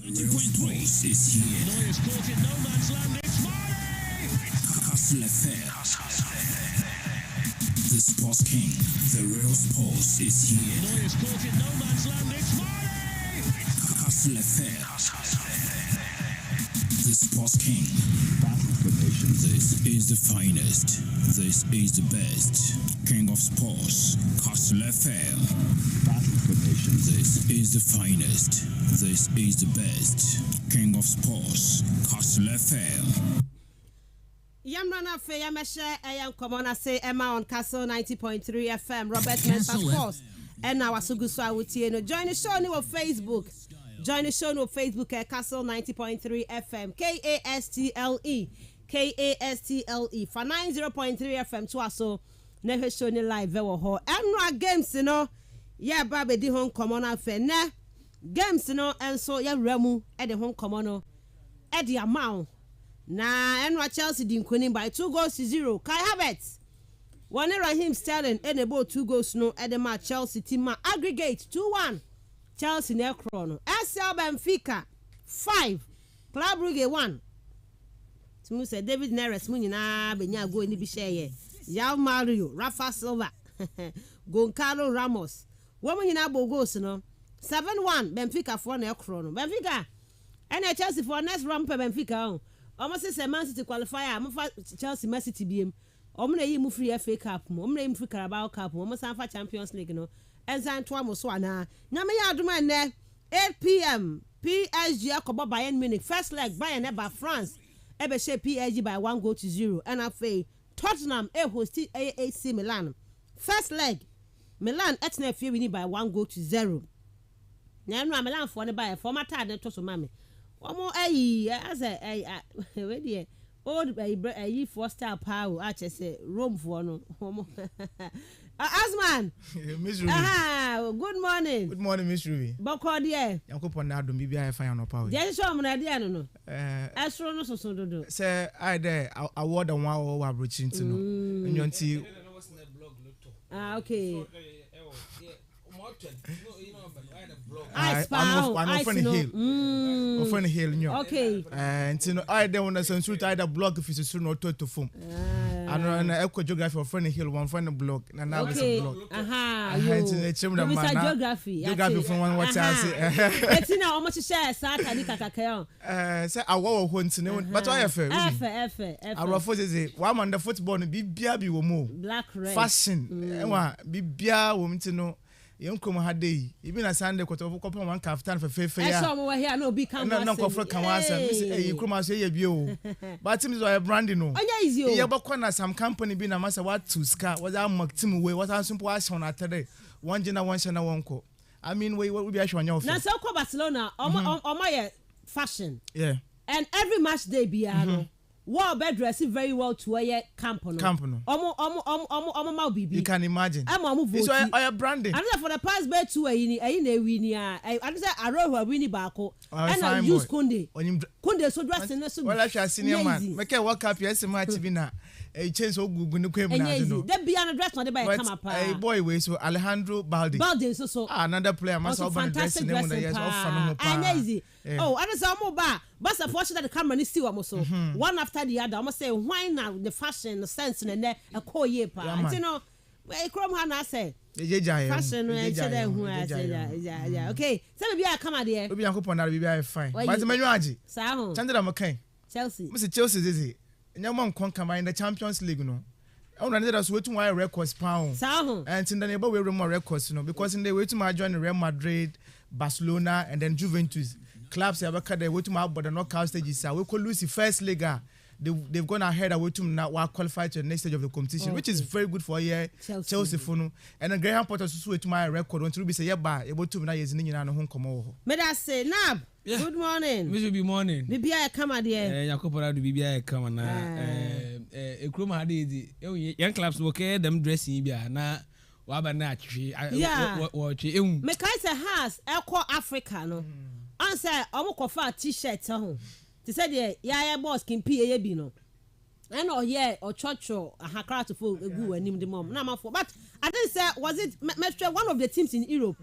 90.3 is here. No, it's caught in no man's land. It's Murray. Kastle FM. This Sports King, the real sports is here. Neuer's caught in no man's land. It's Mane! Kastle FM. The Sports King. Battle formation. This is the finest. This is the best. King of sports. Kastle FM. Battle formation. This is the finest. This is the best. King of sports. Kastle FM. Yamrana fe yameshe ayam komona say Emma on Kastle 90.3 FM. Robert Mensa Sports. And now Asugusu Awutie no. Join the show on Facebook. Join the show on Facebook at Kastle 90.3 FM. KASTLE for 90.3 FM to also never show ni live vewo ho. Enra games no. Yeah, baby di hon komona fe ne. Games no enso ya remu e de hon komono. E di amount. Na Enra Chelsea di nkonim by 2-0. Kai Havertz. One Raheem Sterling enable 2 goals no e de ma Chelsea team ma aggregate 2-1. Chelsea ne chrono. SL Benfica 5. Club Brugge 1. Timu say David Neres mu nyina benya go ni bi share. Yao Mario, Rafa Silva, Goncalo Ramos. Woman nyina bo goals no. 7-1 Benfica for ne chrono. Benfica and Chelsea for next round per Benfica. Almost say Man City qualifier. I'm for Chelsea Man City BM. Omna yi mu free FA Cup mo. Omna yi mu free Carabao Cup mo. Omna san for Champions League no. Ensan to am so ana. Nyame ya aduma ne 8 p.m. PSG akobo Bayern Munich. First leg Bayern eba France. Ebe she PSG by 1-0. And afei Tottenham host AC Milan. First leg Milan etna fie wini by 1-0. Na no Milan for ne by former tade to so mame. Omo as a we dey old for star power a say Rome for no. Asman. Miss Ruby. Good morning. Good morning, Miss Ruby. Boko there. Yankopon na adom bibia fine no power. Dey show me na dey no. Astro no so do. Say I there award and one or abrochi nti no. Nyonti. Okay. I'm friend Hill. Friend Hill. Okay. And you know, I don't want to censor either blog if it's no to form. And eco geography of friend Hill, one friend blog. And now it's a blog. Geography. Geography from one what I say. It's now how much share Saturday kakakeo. Say I want to know, but I have I refer to one man the football be biabi womo. Black red. Fashion. Be bia woman to know. Young come had day. Even a Sunday, got over couple one kaftan for fair. I saw over here, no big camera. No, for Kamasa, you come and say you. But Tim's are branding. No, is you. Yeah, but some company being a master what to scar was our mock Tim way, what our simple ass on today. One general, one channel, one co. I mean, what would be actually on your now, so called Barcelona, on my fashion. Yeah. And every match day be well bed dressing very well to a campono. You can imagine. It's why branding. I'm for the past bed to a winnie. I said I wrote a winnie barco. And I use Kunde. Kunde so dressing so well. I shall senior man. Make a walk up yes, my Tivina. A change of Google no came now. Then be an address on the by come up. A boy way so Alejandro Baldi. Baldi so another player must have fantastic dressing. And easy. Oh, and it's all bar. But unfortunately, the camera is still almost one after the other. I must say, why now the fashion, the sense, and then a core year part. You know, where Chrome Hannah say, fashion, yeah. Okay, so maybe I come out here. Maybe I'm going to be fine. But the Manuaji, Chandra McCain, Chelsea, Mr. Chelsea, is it? And your mom can't come in the Champions League, no. I want to wait to my records pound. And in the neighborhood, we more records, you know, because in the way to my join Real Madrid, Barcelona, and then Juventus. Clubs have a way to my but the knockout stages. We could lose the first leg. They've gone ahead away to now qualify to the next stage of the competition, which is very good for Chelsea for no. And then Graham Potter to to my record want to be say yeah, able to now is in home come over. May I say Nab? Good morning. Good morning. Bibi I come at there. Yakopora do Bibi I come na. Ekroma hade young clubs work them dressing bia na waba na atwi. Watch me kai say has ekọ Africa no. Answer omokofa t-shirt ho. They said yeah boss can pay bi no. And or chocho hakra to for egu anim the mom. Na for but I didn't say was it one of the teams in Europe.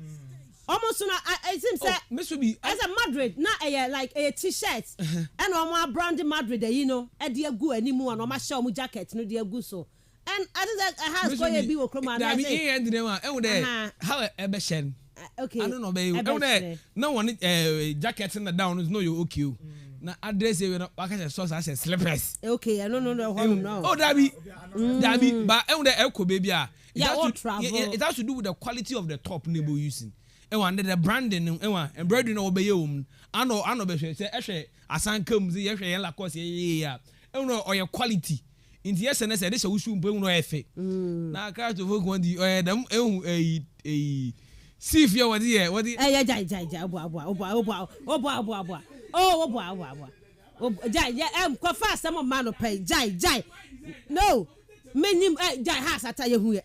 Almost soon I seem say Miss Ruby as a Madrid na like a t-shirt and brand Madrid you know e dey egu anim and o ma show mu jacket no dey egu so. And I think that I have to be with Kroma. I mean, how ever shen. Okay. I don't know, baby. No one jackets in the down is no you okay. Na address you know package sauce as slippers. Okay, I don't know no. Oh, Dabi, but the baby. It has to do with the quality of the top neighbor using. And the branding and branding obey you. I know be say asan comes ye la course yeah. Or your quality. In the SNS this we should bring no effect. Na car to work one the them see if you what the jai kwa fast some man no pay jai no menim jai has ataye hu e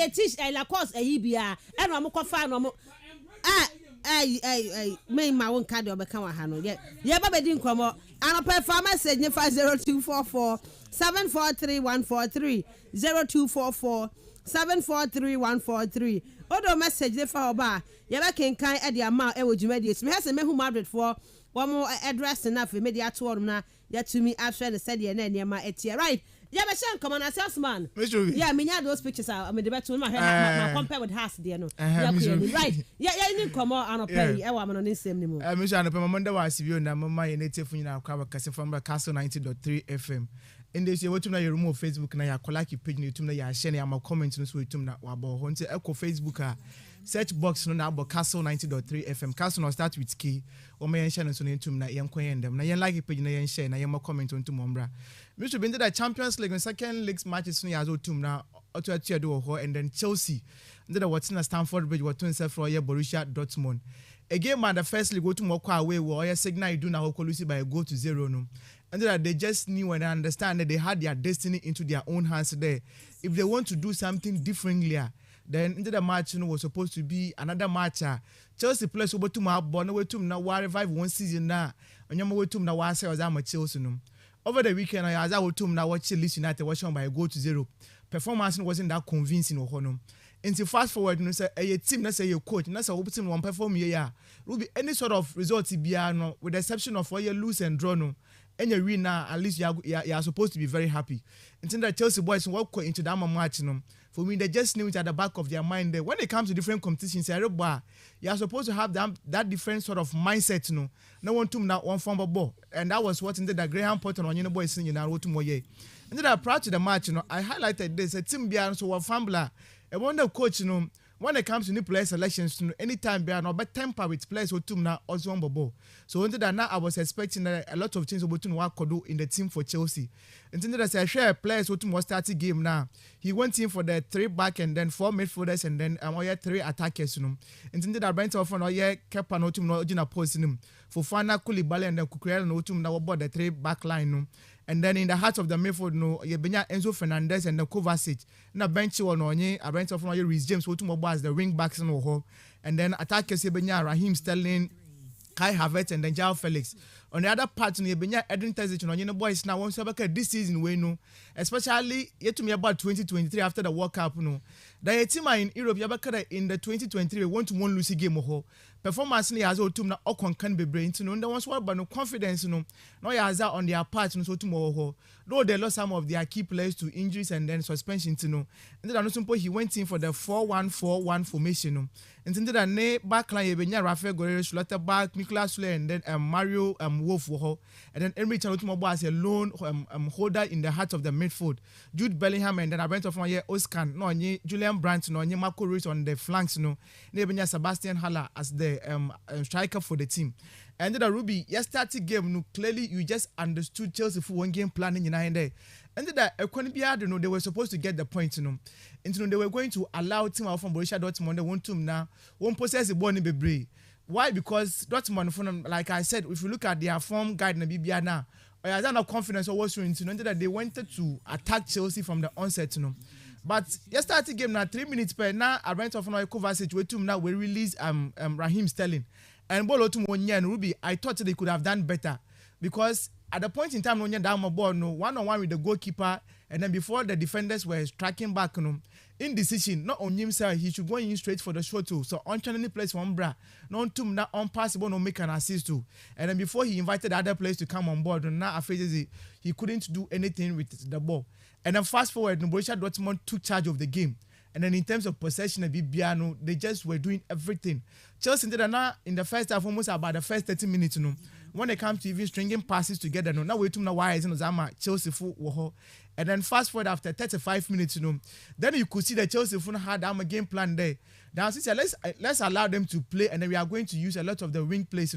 teach la course bia e no mo kwa fa no mo me ma won ka de obeka wa ha no ye ba bedi nkomo anope fa message 50244 743143 0244 743143 odo message le fa oba ye be kenkan e de ama e wo dwumadi esme hase mehu Madrid for one address na fe media to on na ya to me after the said ye na niam etie right yeah be shan come on a salesman yeah me nya those pictures I me debate my compare with house there no right yeah ni come on pay e wa me no nsem ni mu me shan no monday wa sibio na mama ye native nyina kwa kase from Kastle 90.3 FM in this year wetum na your room Facebook na ya kolaki page na wetum na ya share na ya comment no so wetum na wa bo ho nti eko Facebook a search box no na abo Kastle 90.3 FM Kastle no start with K o me yen share no so netum na yen kwen dem na yen like page na yen share na yen comment onto mombra me should be in the Champions League and second league matches no ya zo tum na oto atia do ho and then Chelsea into the what's in Stamford Bridge what to self for Borussia Dortmund again man the first league go to more away where signal you do now lose by a goal to 0 no. And that they just knew and understand that they had their destiny into their own hands there. If they want to do something differently, then into the match was supposed to be another match. Chelsea players over to my born away to now revive one season now. And you way to now was Chelsea. Over the weekend, I was to now watch Leeds United watching by a goal to 0. Performance wasn't that convincing or honor. Until fast forward, you say a team, let's say your coach, and that's a team one perform here. Will be any sort of result with the exception of where you lose and draw no. And you win now, at least you are supposed to be very happy. Until the Chelsea boys walk into that match, for me, they just knew it at the back of their mind. When it comes to different competitions, you are supposed to have that different sort of mindset. No one to now one form of ball, and that was what in the Graham Potter on your boys singing now to Moye. And then prior to the match, I highlighted this a team beyond so a fumbler. I wonder coach, when it comes to new player selections, anytime they are not but temper with players who now also on ball. So until that now I was expecting a lot of things about what could do in the team for Chelsea. Until that I share players who was starting game now. He went in for the 3 back and then 4 midfielders and then 3 attackers. Until that Brent of no kept an autumn no original post in him. For Fana Koulibaly and then Kukurela no autumn now about the 3 back line. And then in the heart of the midfield, you benya Enzo Fernandez and the Kovacic. Na bench one on ye, a bench of no Reece James, who as the wing backs no ho. And then attackers you benya Raheem Sterling, Kai Havertz, and then João Felix. On the other part, you benya Edwin Terzic on your boys now. Once this season we know, especially yet to me about 2023 after the World Cup no. The team in Europe yabaka in the 2023 want to win Lucy game ho. Performance ni has otum na okon can be brain to know. There was what but no confidence no has on their part no so tomorrow. Though they lost some of their key players to injuries and then suspension to know. And then also he went in for the 4-1-4-1 formation no. And then the ne backline yebenya Rafael Guerreiro Schlotterbeck, Nicolas Sule and then Mario Wolf ho. And then Emery Chalutumo as a lone holder in the heart of the midfield. Jude Bellingham and then I went off one year Oscar no Julian Brandt no Marco Reus on the flanks no. Nebenya Sebastian Haller as the striker for the team. And then the Ruby, yesterday game, no, clearly you just understood Chelsea for one game planning in there. And then the they were supposed to get the point, and they were going to allow team out from Borussia Dortmund. They want to now won't possess the ball in Bebre. Why? Because Dortmund, like I said, if you look at their form guide in Bibia now, I had no confidence or what's doing, that they wanted to attack Chelsea from the onset, But yesterday game now 3 minutes per now I went off on a Kovacic with now we release Raheem Sterling and Bolo to Ruby. I thought they could have done better. because at the point in time when you're down my ball, no one-on-one with the goalkeeper, and then before the defenders were tracking back, no indecision, not on himself, he should go in straight for the shot too. So on any place one bra, non to not unpassable, no make an assist to. And then before he invited other players to come on board, and now after he couldn't do anything with the ball. And then fast forward, Borussia Dortmund took charge of the game. And then in terms of possession and Bibiano, they just were doing everything. Chelsea did now in the first half, almost about the first 30 minutes, no. When they come to even stringing passes together, no. Now we to know why is Zama Chelsea full. And then fast forward after 35 minutes, then you could see that Chelsea had a game plan there. Now, let's allow them to play, and then we are going to use a lot of the wing plays,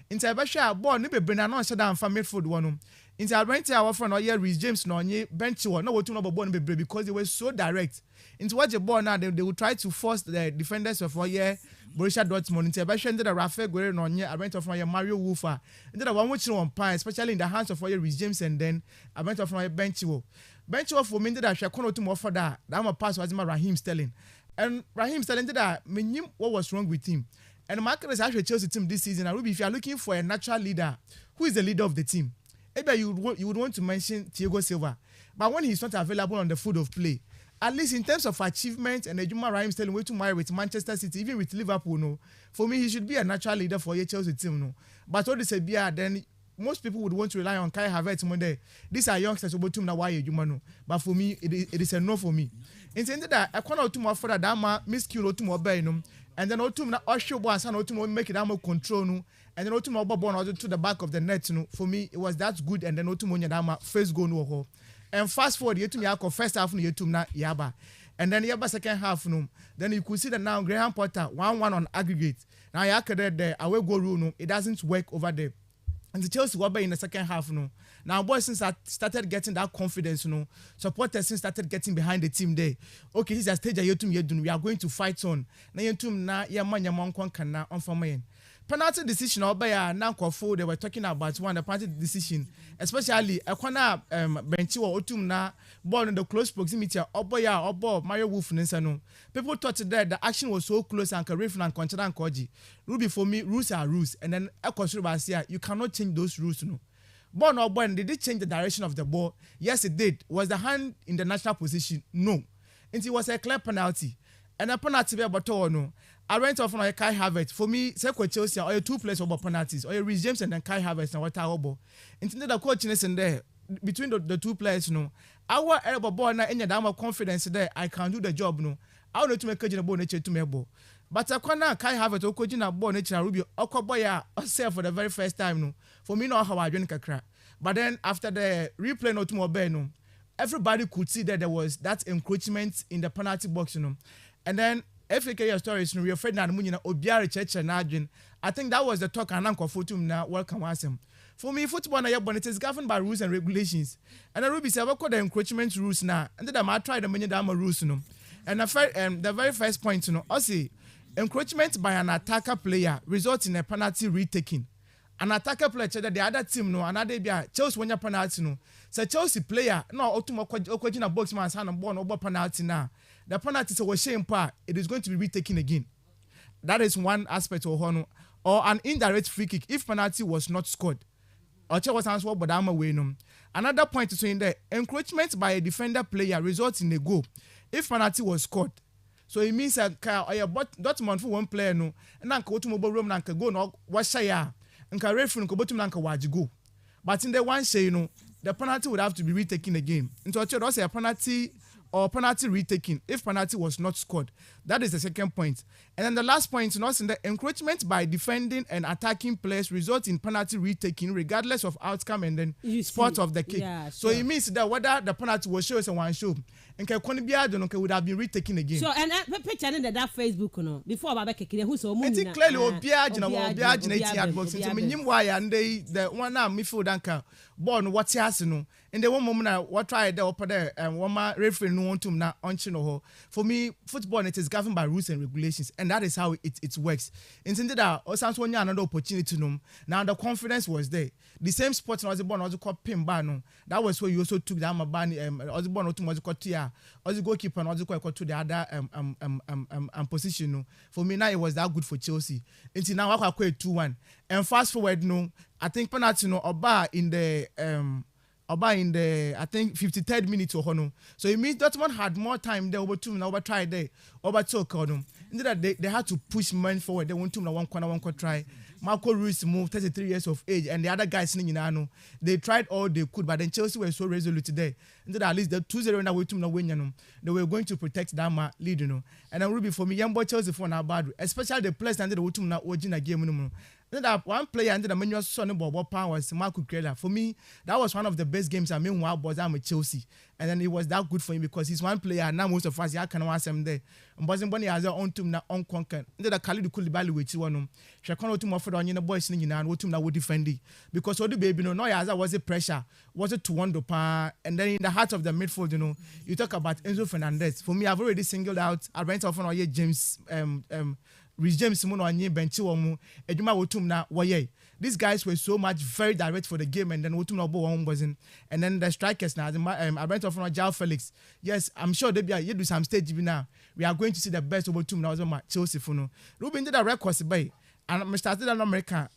Inside Basha, ball, maybe Brennan shut down for midfield one. Inside Brent, our friend, or Reece James, no, bench one, no, what to know about because they were so direct. Into what the ball now, they will try to force the defenders of Borussia Dortmund. Into Basha, into the Rafael Guerrero, I went off from Mario Wolfer, into the one which one pine, especially in the hands of Reece James, and then I went off from bench for me that I shall come to more for that. I'm a pass was my Raheem Sterling. And Raheem Sterling did that, me knew what was wrong with him. And the market is actually Chelsea team this season. And if you are looking for a natural leader, who is the leader of the team? Maybe you would want to mention Thiago Silva. But when he's not available on the field of play, at least in terms of achievement and Ejuma Raheem Sterling way to marry with Manchester City, even with Liverpool, no. For me, he should be a natural leader for your Chelsea team, no. But all this then most people would want to rely on Kai Havertz Monday. These are youngsters who to now why you know. But for me, it is a no for me. Intended that I can't to more for that dama miscule to more benum, and then Otum Osho was an Otum make it amo control no, and then Otum Obon to the back of the net no. For me, it was that good, and then Otum Dama first go no ho. And fast forward Yetum Yako first half no Yetum na Yaba. And then Yaba second half no. Then you could see that now Graham Potter 1-1 on aggregate. Now Yaka there away go rule no, it doesn't work over there. And the Chelsea were in the second half, no. Now, boys, since I started getting that confidence, supporters since started getting behind the team there. Okay, this is a stage we are going to fight on. Now, on penalty decision now they were talking about one the penalty decision, especially Benchi or Otum na ball in the close proximity of Mario Wolf Ninsano. People thought that the action was so close and Karif and Conchana and Koji. Ruby for me, rules are rules, and then you cannot change those rules, no. Ball or ball, did it change the direction of the ball? Yes, it did. Was the hand in the natural position? No. And it was a clear penalty. And a penalty but no. I went off on a Kai Havertz. For me, Seko Chelsea or 2 players over penalties, or Reece James and then Kai Havertz and what elbow. Intended the coachness in there between the 2 players, no. Our elbow ball na any damn confidence there. I can do the job, no. I want to make a ball nature to me ball. But I can't Kai Havertz or coaching a ball nature Rubio or Koboya or sell for the very first time, no. For me, no how I drink a crack. But then after the replay, no to more no. Everybody could see that there was that encroachment in the penalty box, you know. And then FAK stories, we are afraid that Munina Obiari Church and Adrian. I think that was the talk and Uncle Fotum now. Welcome, Wasem. For me, football it is governed by rules and regulations. And the Ruby said, what call the encroachment rules now? And then I tried the many dama rules, you know. And the very first point, you know, I see encroachment by an attacker player results in a penalty retaking. An attacker player that the other team no another be Chelsea when your penalty no. So Chelsea player no ultimate question a box man's hand and ball no penalty now. The penalty so was shame part it is going to be retaken again. That is one aspect of Hono or an indirect free kick if penalty was not scored. Or Chelsea was answered but I'm away no. Another point is in there encroachment by a defender player results in a goal if penalty was scored. So it means that Dortmund for one player no and then go to mobile room and go no what say nka referee nko botum nanka wajigo but in the one say you know the penalty would have to be retaken again into a say a penalty or penalty retaken if penalty was not scored. That is the second point. And then the last point, not in the encroachment by defending and attacking players results in penalty retaking regardless of outcome and then spot of the kick. Yeah, so it means that whether the penalty was shown as a one show and would have been retaken again. So and picture in that Facebook no before Babeke who's so moving. It's clearly Obiajina box into minimum wire and the one now midfield anchor born what's no in the one moment what try the upper there and one referee no want to na on for me football it is governed by rules and regulations and that is how it works intended that or sounds one another opportunity no now the confidence was there the same sport was born also called pimba no that was where you also took down my band was born to was called tia also goalkeeper and also called to the other position no for me now it was that good for Chelsea until now I quite 2-1 and fast forward no I think penalty no Oba in the I think 53rd minute or no. So it means Dortmund had more time there over 2 now over try there over took them. Instead that they had to push men forward. They want to one corner try. Marco Reus moved 33 years of age and the other guys sitting in they tried all they could but then Chelsea were so resolute today. Instead at least the 2-0 in the way to win they were going to protect that lead and then Ruby for me young boy Chelsea for now bad especially the players under the way to win a game that one player under the manual son of Bob Power was Marco Krella. For me, that was one of the best games I mean while I'm with Chelsea. And then it was that good for him because he's one player and now most of us can watch him there. And Boston Bonnie has their own team now on conquer. Then the Khalid Koulibaly with you one. She can't to more for the boys singing and what team that would defend it. Because all the baby no as was a pressure, was it to wonder and then in the heart of the midfield, you talk about Enzo Fernandez. For me, I've already singled out I went off on James Rich James Simon on bench Ejuma Wotum na waye. These guys were so much very direct for the game and then Wotum na one wasn't. And then the strikers now I went off on Jao Felix. Yes, I'm sure they be do some stage now. We are going to see the best of Wotum na Chelsea Funo. Ruben did a record by and I started in America.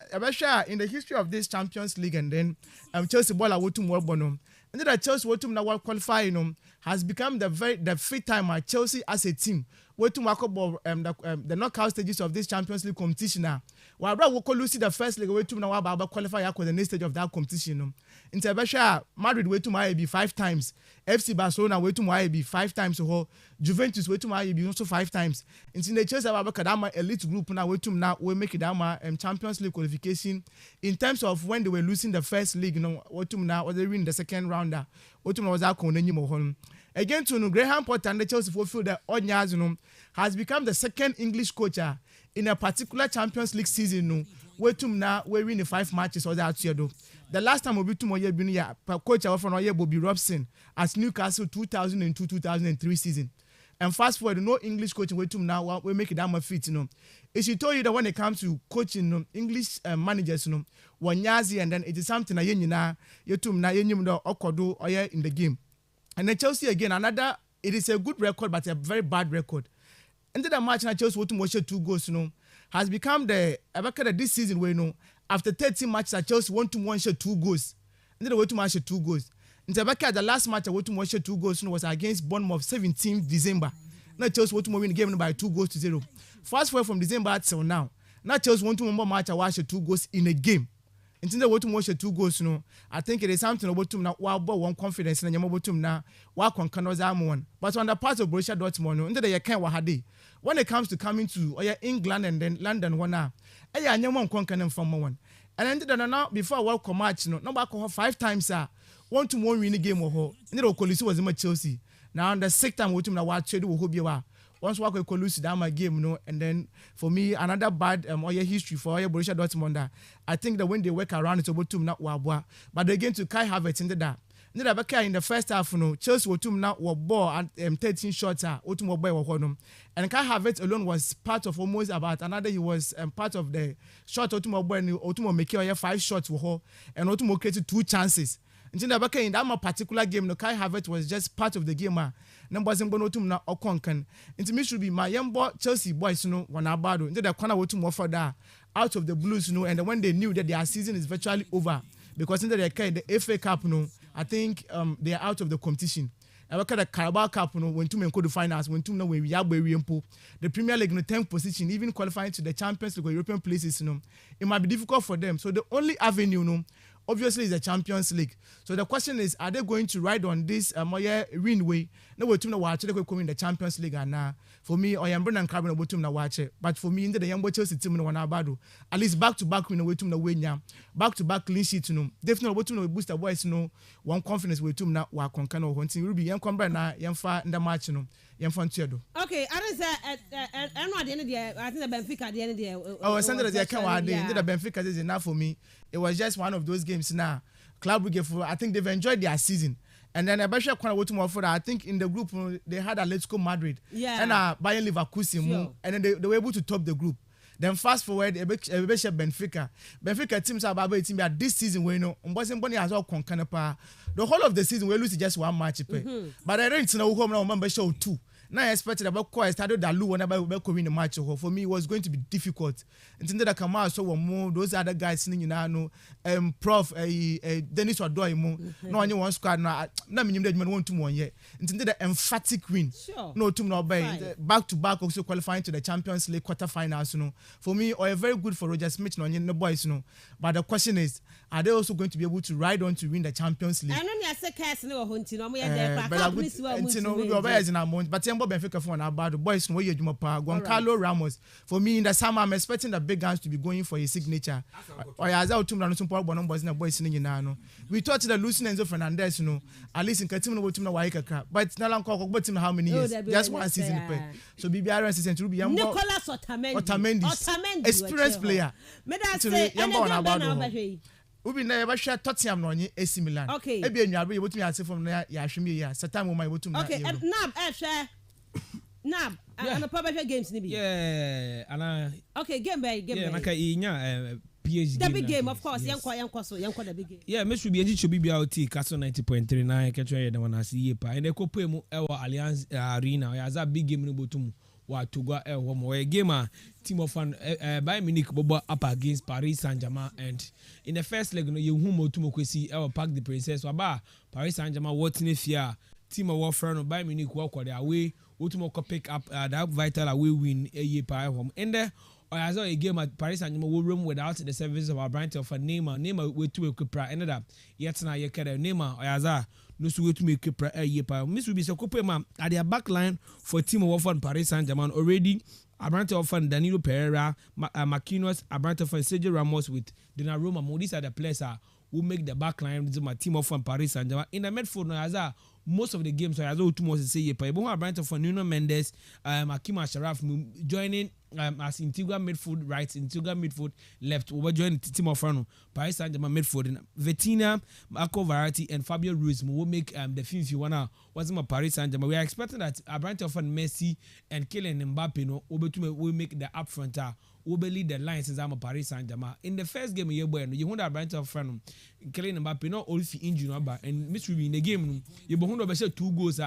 In the history of this Champions League and then Chelsea ball Wotum Bonum. And then Chelsea Wotum na qualify has become the fifth time at Chelsea as a team. Way to mark up the knockout stages of this Champions League competition now. While we could lose the first leg, way to now about qualify for the next stage of that competition. In Sebasha, Madrid way to my be 5 times. FC Barcelona way to my be 5 times. So Juventus way to my be also 5 times. In the Chelsea about Kadama elite group now way to now we make it down Champions League qualification. In terms of when they were losing the first league, way to now was they win the second rounder. Way to now was that Koneni again to Graham Potter and the Chelsea fulfill the Onyas has become the second English coach in a particular Champions League season. Where to now we win the 5 matches or that year though. The last time we beat Moye Binia, coach from Oye Bobby Robson as Newcastle 2002-2003 season. And fast forward, no English coaching way to now we make it down my feet. If she told you that when it comes to coaching English managers, Wanyazi and then it is something you to na okodo oye in the game. And then Chelsea again, it is a good record, but a very bad record. And then the match now Chelsea to watch 2 goals, has become the this season where after 13 matches that Chelsea want to watch 2 goals. And then they want to watch 2 goals. And the last match I want to watch 2 goals was against Bournemouth 17th December. Now Chelsea want to win the game by 2-0. Fast forward from December till now. Now Chelsea want to win more match I watch 2 goals in a game. Until they want to watch 2 goals, I think it is something about them now. One confidence in the about now. One. But on the part of Borussia Dortmund, until they can't wahadi. When it comes to coming to England and then London, one now, I never confident from one. And then now before World Cup match, no back 5 times, want to win the game or ho. And the Colisi was in Chelsea. Now on the 6th time, we to watch it who be once we could lose down my game, and then for me another bad history for Borussia Dortmund. I think that when they work around it's about to not wabwa, but again to Kai Havertz in the that. In the first half, Chelsea were not ball and 13 shots and Kai Havertz alone was part of almost about another. He was part of the shot Otumo make 5 shots and Otumo created 2 chances. In that particular game, Kai Havertz was just part of the game. Numbers in Bonotum na Okonkan. Into me should be my young boy Chelsea boys, one abado. Into the corner to more for that out of the blues, and when they knew that their season is virtually over because in the FA Cup, I think they are out of the competition. I look at the Carabao Cup, when 2 men go to finals, when 2 when we are the Premier League in the 10th position, even qualifying to the Champions League or European places, it might be difficult for them. So the only avenue, obviously, is the Champions League. So the question is, are they going to ride on this win way? No, we're to watch it in the Champions League and now. For me, I am Brennan Carbon about to watch it. But for me, into the young Chelsea team in Wanabado, at least back-to-back win away to the win, back-to-back clean sheet, definitely about to boost the boys, one confidence with them now. Wa konkano hunting Ruby young combat na young far in the match, young fun chedo. Okay, I don't say I know at the end of the year. I think the Benfica at the end of the year. Oh, Sandra, they can't. The Benfica is enough for me. it was just one of those games now. Club Brugge, I think they've enjoyed their season. And then I think in the group they had Atletico Madrid and Bayern Leverkusen, and then they were able to top the group. Then fast forward, Benfica teams are about team this season. We know the whole of the season we lose just one match, but I don't know who remember show 2. Now I expected about quite started that Lou whenever we win the match. For me, it was going to be difficult. And then come out so more those other guys singing, you know, Prof. Dennis Wadoimo, no one one squad. Now, I mean, you want to one yet. And then the emphatic win. No, to no back to back also qualifying to the Champions League quarterfinals. You know, for me, or very good for Roger Smith. No, the boys, you know. But the question is, are they also going to be able to ride on to win the Champions League? I know you say Kastle no hunting. I'm but Benfica for about the boys know Gonçalo Ramos. For me in the summer, I'm expecting the big guns to be going for his signature. We thought the losing Enzo Fernandez, you know, at least in Katim no team na waika crap. But now I'm calling how many years? Just one season. So BBR season to be Nicolas Otamendi, experienced player. Me that say Ubi never share Tottenham no AC Milan. Okay. Ebi enyabe you botumi ase from na ya hwemi ya. Satan wo mai botumi na. Okay, Nab, and the public games ni bi. Yeah, and okay, game by. Yeah, naka inya PSG. The big game, of course. Yanko the big game. Yeah, me should be enji should be out Kastle 90.3 na ketwa the one asi yepa. And the kopo mu ewa Allianz Arena. Ya za big game no botum. Wa Tugwa Homo a gamer team of fun Bayern Munich bobo up against Paris Saint-Germain, and in the first leg no you humo to mokwesi Park the Princess waba Paris Saint-Germain what in fear team of warfare no Bayern Munich walk their away utumo pick up that vital away win a year by home and there I saw a game at Paris Saint-Germain will room without the service of our brand of a Neymar with two equipra ended up yet now you can Neymar or no so to make a year by Miss will be so couple at their back line for team of warfare Paris Saint-Germain already. Abrante often Danilo Pereira, Marquinhos, Abrante often Sergio Ramos with Donnarumma. These are the players who make the back line with my team of Paris Saint-Germain. In the midfield, most of the games, so as two more to say, but Abrante often Nuno Mendes, Hakimi Sharaf joining as integral midfield right, integral midfield left. Over joining the team of Paris Saint-Germain midfield. And Vitinha, Marco Verratti, and Fabio Ruiz will make the 51 was my Paris Saint-Germain. We are expecting that Abrante often Messi and Kylian Mbappe will make the upfront. Will lead the lines as I'm a Paris Saint-Germain. In the first game, you want to branch of friend, Kylian Mbappe, not only injury, and Miss Ruby in the game, you want 2 goals.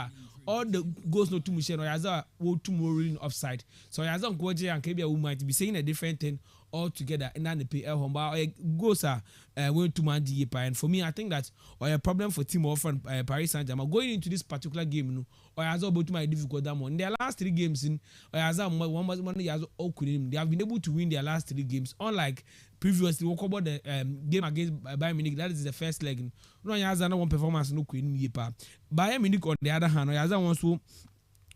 All the goals no to Michelle or Yaza will tomorrow offside. So Yazan Gwaji and Kebia might be saying a different thing altogether, and then the PL home goals are went to man DEPA. And for me, I think that a problem for team of Paris Saint-Germain going into this particular game, or as about my difficult that one. In their last 3 games in one years they have been able to win their last 3 games, unlike previously. We talk about the game against Bayern Munich. That is the first leg. No, Yazan one performance no queen yepa. Bayern Munich on the other hand, Yazan wants to.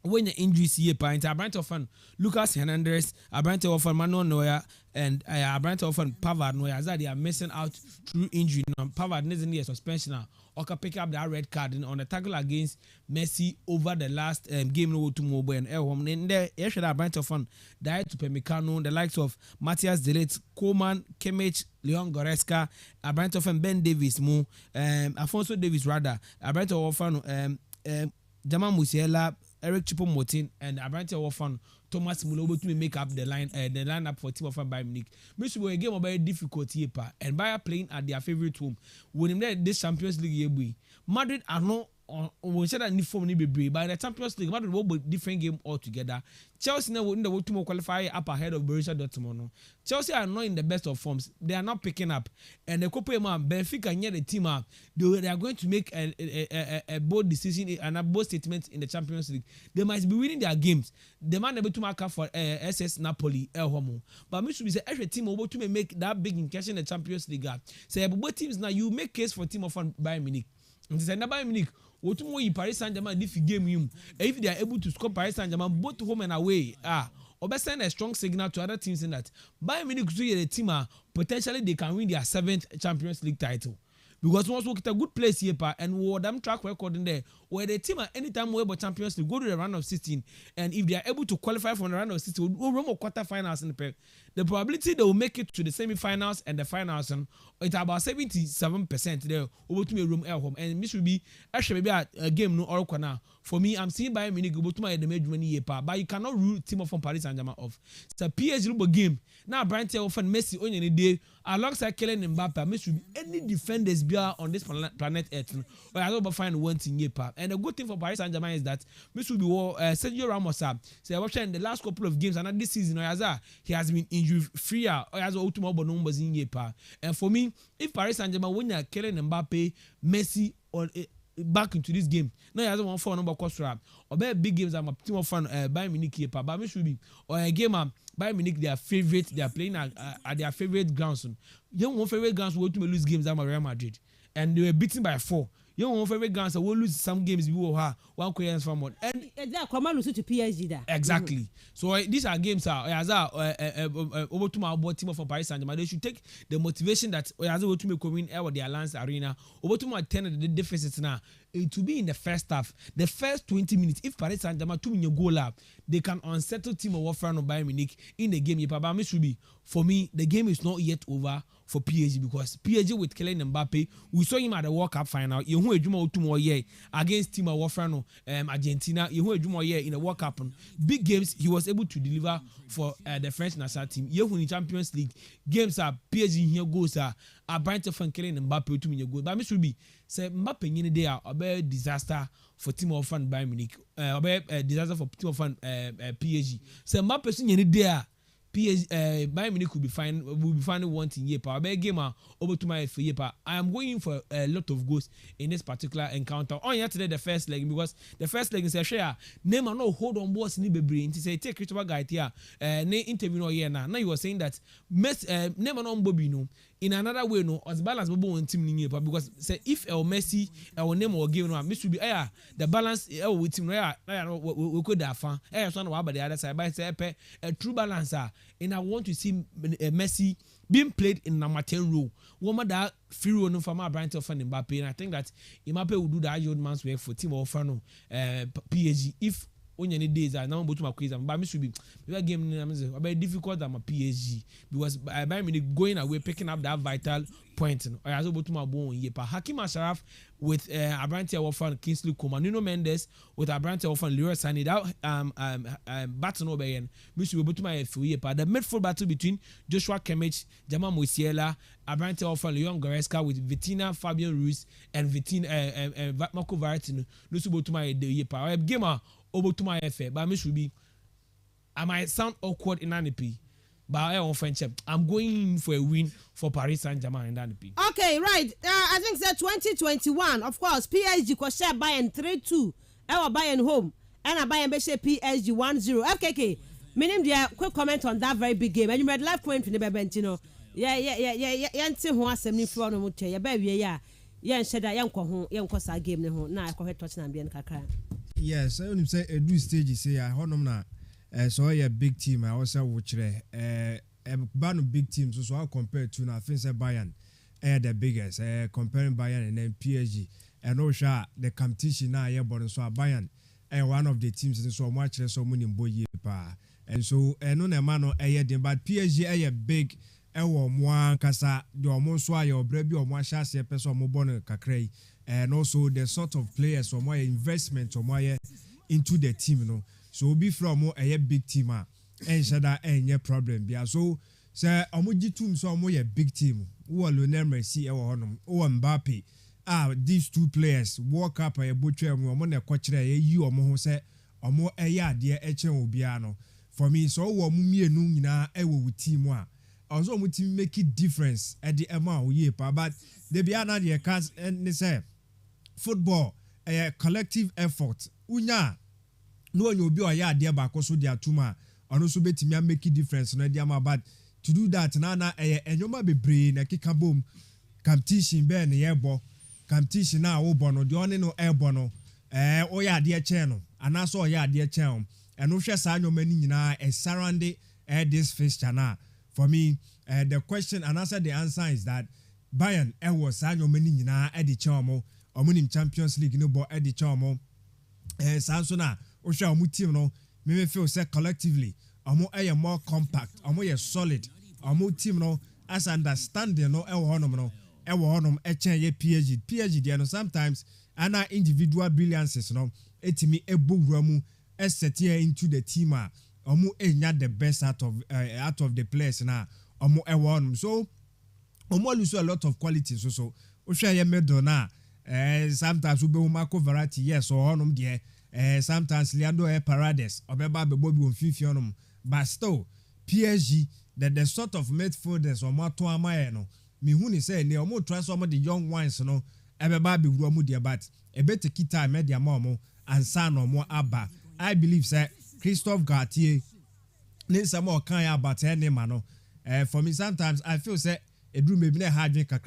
When the injuries here, Abrante often Lucas Hernandez, Abrante often Manuel Neuer, and Abrante often Pavard Neuer, they are missing out through injury. Pavard doesn't need a suspension now. Or can pick up that red card on the tackle against Messi over the last game to Mobile and Elhom. And there, should Abrante often died to Pemecano, the likes of Matthias De Ligt, Coman, Kimmich, Leon Goretzka, Abrante often Ben Davis, Alfonso Davis rather, Abrante often Jamal Musiala, Eric Choupo-Moting, and Abrante often Thomas Mulobo to make up the lineup for team of Bayern Munich. Maybe a game of very difficult here, and Bayern playing at their favorite home. When this Champions League, Madrid are not on said that new form be brave, but in the Champions League, Madrid will be different game altogether. Chelsea now in the way to qualify up ahead of Borussia Dortmund. Chelsea are not in the best of forms. They are not picking up, and the Copa Benfica near the team up. They are going to make a bold decision and a bold statement in the Champions League. They must be winning their games. They might be able to mark up for SS Napoli, El Homo. But me should be say every team able to make that big incursion in the Champions League. Say both teams now you make case for team of Bayern Munich. And say Bayern Munich. What more Paris Saint-Germain if you game him, if they are able to score Paris Saint-Germain both home and away, or best send a strong signal to other teams in that Bayern Munich to the team potentially they can win their 7th Champions League title. because once we get a good place here, and we them track record in there, where the team at any time we able Champions League go to the round of 16, and if they are able to qualify for the round of 16, we'll run more quarterfinals in the pair. The probability they will make it to the semi-finals and the finals, and it's about 77% there over to me room air home, and this will be actually maybe a game no or now. For me, I'm seeing Bayern Munich go to my the major money but you cannot rule team from Paris Saint-Germain off. It's a PSG game. Now Brian often Messi on any day alongside Kylian Mbappe. Messi will be any defenders be on this planet Earth. Or I don't find one thing here. And the good thing for Paris Saint-Germain is that Messi will be Sergio Ramos up. So in the last couple of games and this season, he has been injury free. Or has ultimate numbers in here. And for me, if Paris Saint-Germain win Kylian Mbappe, Messi on back into this game. Now he has one for number cost rap. Or big games I'm a team of fun Bayern Munich here, but me should be or a game Bayern Munich their favorite. They are playing at their favorite grounds. Young one favorite grounds will to lose games at Real Madrid, and they were beaten by 4. Young one favorite grounds will lose some games before one Koreans from one. And they are command to PSG there. Exactly. Mm-hmm. So these are games over to my team of Paris Saint-Germain. They should take the motivation that over to me coming out the Alliance Arena over to my 10 the deficits now. It will be in the first half, the first 20 minutes. If Paris Saint-Germain 2 minute goal up, they can unsettle team of Warfare of Bayern Munich in the game. For me, the game is not yet over for PSG because PSG with Kylian Mbappe, we saw him at the World Cup final. You know, against team of Warfare Argentina. You know, in the World Cup, big games he was able to deliver for the French national team. You know, in Champions League games are PSG here goes are Brighton from Kylian Mbappe 2 minute goal. But say Mbappe in the day a disaster for team of fun Bayern Munich, a disaster for team of fun PSG. Say Mbappe in the day PSG Bayern Munich will be finding one thing here. But a game over to my year. I am going for a lot of goals in this particular encounter. On yesterday the first leg because the first leg is a share. Name no hold on boss ni bebre. Nti say take Christopher guy here. Ne interview no here now. Now you were saying that name no Bobby no. In another way, no, as balance on team in because say if El Messi El name or game no, Miss will be the balance with team we could have fun. So about the other side, but say a true balancer. And I want to see Messi being played in number 10 role. One that free role from our Brighton fan Mbappe, and I think that Mbappe will do that old man's work for team of Fano PSG if. Only days are now about to my quiz, but me should be game very difficult than my PSG because Bayern Munich going away picking up that vital point. I was about to my bone year. Hakim Ashraf with Abrante Wofan Kingsley Coman, Nuno Mendes with Abrante Wofan Leroy Sané. That battle over again. Me should be able to my year. The midfield battle between Joshua Kimmich, Jamal Musiala, Abrante Wofan Leon Goretzka with Vitinha, Fabian Ruiz, and Marco Verratti. No should be able to my year. Game over to my affair, but I should be. I might sound awkward in NP, but I want friendship. I'm going for a win for Paris Saint-Germain in NP. Okay, right. I think that 2021, of course, PSG could share Bayern 3-2. Our Bayern home, and a Bayern Beshe PSG 1-0. FKK, meaning the quick comment on that very big game. And you made live point in the bench, you know. Yeah. Yanti who has some new floor no much. Yeah, baby, yeah. Yeah, and said that young Kosa game. Now I call it touching and being Kaka. Yes, I only say a do stage say I hold them now. So a big team. I also watch a band of big teams. So I compare to now. I think Bayern, the biggest. Comparing Bayern and then PSG. And also the competition now. Yeah, but so Bayern, one of the teams in so much so many boy pa. And so no man but PSG big. One kasa the almost why your baby or one chassis person mo born kakray. And also the sort of players or more investment or more into the team, you know. So be from more a big team, and shada any problem. Yeah, so say Omuji team so more a big team. Who are Lionel Messi or Mbappe? These two players walk up a butcher and one a coach you or more say or more a yard dear Obiano. For me, so mummy and nuna with team one. Also, we team make it difference at the amount we but they be another cast and they say. Football, a collective effort. Unya, no one will be a yard there back also their tuma, and also bet me make a difference. No, dear, but to do that, Nana, and you might be brain, a kick a boom, come teaching Ben, the airbo, come teaching now, Obono, the only no airbono, oh, yeah, dear channel, and I saw, yeah, dear channel, and no share sign no many na a surrounding this fish channel. For me, the question and answer the answer is that Bayern was annual many na Eddie Charmo, or winning Champions League no bo Eddie Charmo. Sansona, Osha Mutim no, me feel say collectively, more compact, more solid, team no, as understanding no, no, PhD, no, sometimes, and individual brilliances, no, etimi ramu, set here into the team, the best out of the players now, so, lose a lot of qualities, so, Osha Medona, sometimes we be Marco variety, yes, or on there. Sometimes Leandro Paredes or Beba Bobby on Fifianum, but still PSG that the sort of midfielders or Mato Amayano. Me who say they are more try some of the young ones, no, Ebeba be Romudia, but a better kita media momo and son or more Abba. I believe sir Christophe Gartier needs some more kind about any mano. For me sometimes I feel say a dream may be a hard drink a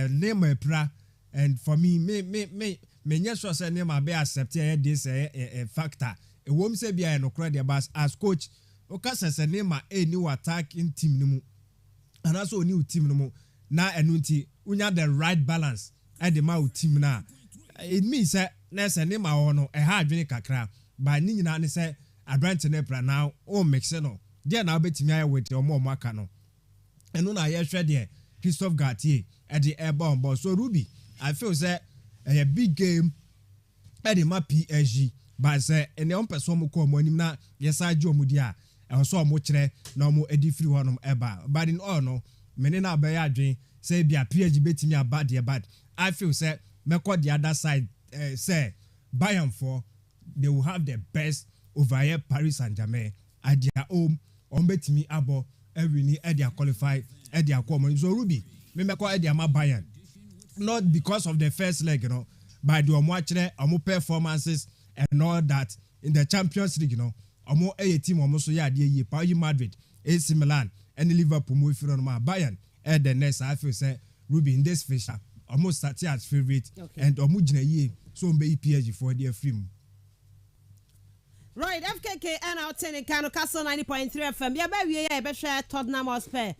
name a pra and for me me sure say name be accept this factor. A woman say be no credit but as coach okasa say name a new attacking team no and also new team no na enunti unya the right balance at the ma team na it means say na say name no e ha adwene kakra but ni nyina ne say abrant ne pra now o mix no there na betimi aye with omo maka no enu na ye hwe de Christophe Gartier at the airborne ball so Ruby I feel say a big game at the PSG, but say, and the person call money na yes, I do mudia, and so much no more a different one ever. But in all, no, many now by a dream say be a PSG betting me about the but I feel say, me call the other side, say, Bayern for they will have the best over here Paris Saint-Germain at their home, on betting me abo every knee at their qualified at their common. So Ruby, me call at their Bayern. Not because of the first leg, but the performances and all that in the Champions League, a team almost Paris Madrid, AC Milan, and Liverpool move from Bayern. And the next, I feel say Ruby in this fisher almost started as favorite and Omujina so be PSG for their film. Right, FKK and our 10 Kastle 90.3 FM. Yeah, baby, yeah, better share Tottenham Hotspur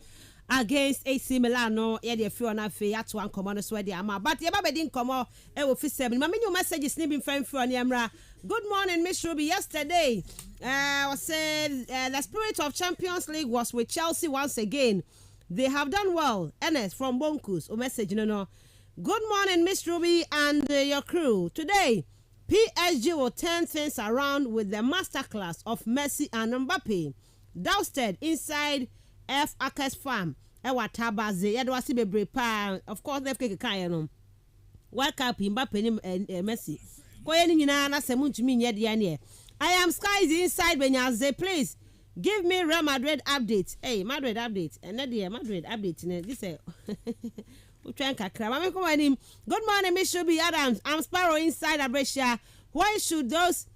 against AC Milan. No, yeah, the few na fe at one command so dey ama. But yeah, baby didn't come out. E wo fi 7. Mama new message is nipping friend for Niamra. Good morning, Miss Ruby. Yesterday, was said the spirit of Champions League was with Chelsea once again. They have done well. Ernest from Bonkus. O message no. Good morning, Miss Ruby and your crew. Today, PSG will turn things around with the masterclass of Messi and Mbappe. Dousted inside F. Akers Farm. Ewa Tabaze. Yadwasi bebre pa. Of course, FK Kaya no. World Cup Mbappe ni Messi. Koye ni nyina na semu ntumi nye de ane. I am Skies inside Benyaze. Please give me Real Madrid update. Hey, Madrid update. And the Madrid update. This Good morning, Miss Shubi Adams. I'm Sparrow inside Abresia. Why should those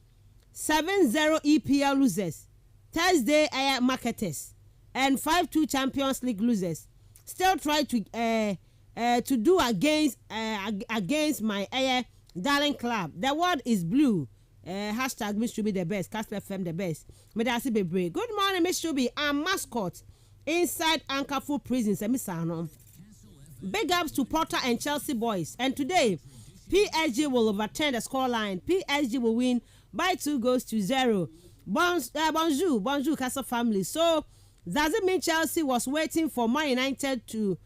7-0 EPL losers, Thursday marketers, and 5-2 Champions League losers still try to do against my darling club? The world is blue. Hashtag Miss Shubi the best. kastlefm the best. Medasi Bebre. Good morning, Miss Shubi. I'm mascot inside Ankafu prison. Big ups to Potter and Chelsea boys. And today, PSG will overturn the scoreline. PSG will win by 2-0. Bonjour, Kastle family. So, does it mean Chelsea was waiting for Man United to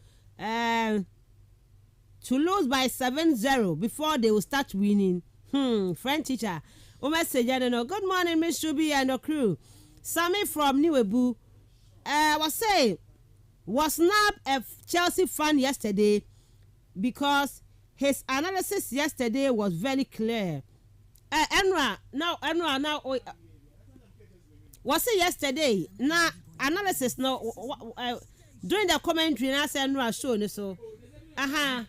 lose by 7-0 before they will start winning? Friend teacher. Message, I don't know. Good morning, Miss Ruby and the crew. Sammy from Niwebu. Was saying, was not a Chelsea fan yesterday because his analysis yesterday was very clear. Enra, now, was it yesterday? Now, analysis, no, during the commentary, I said, Enra show, so, I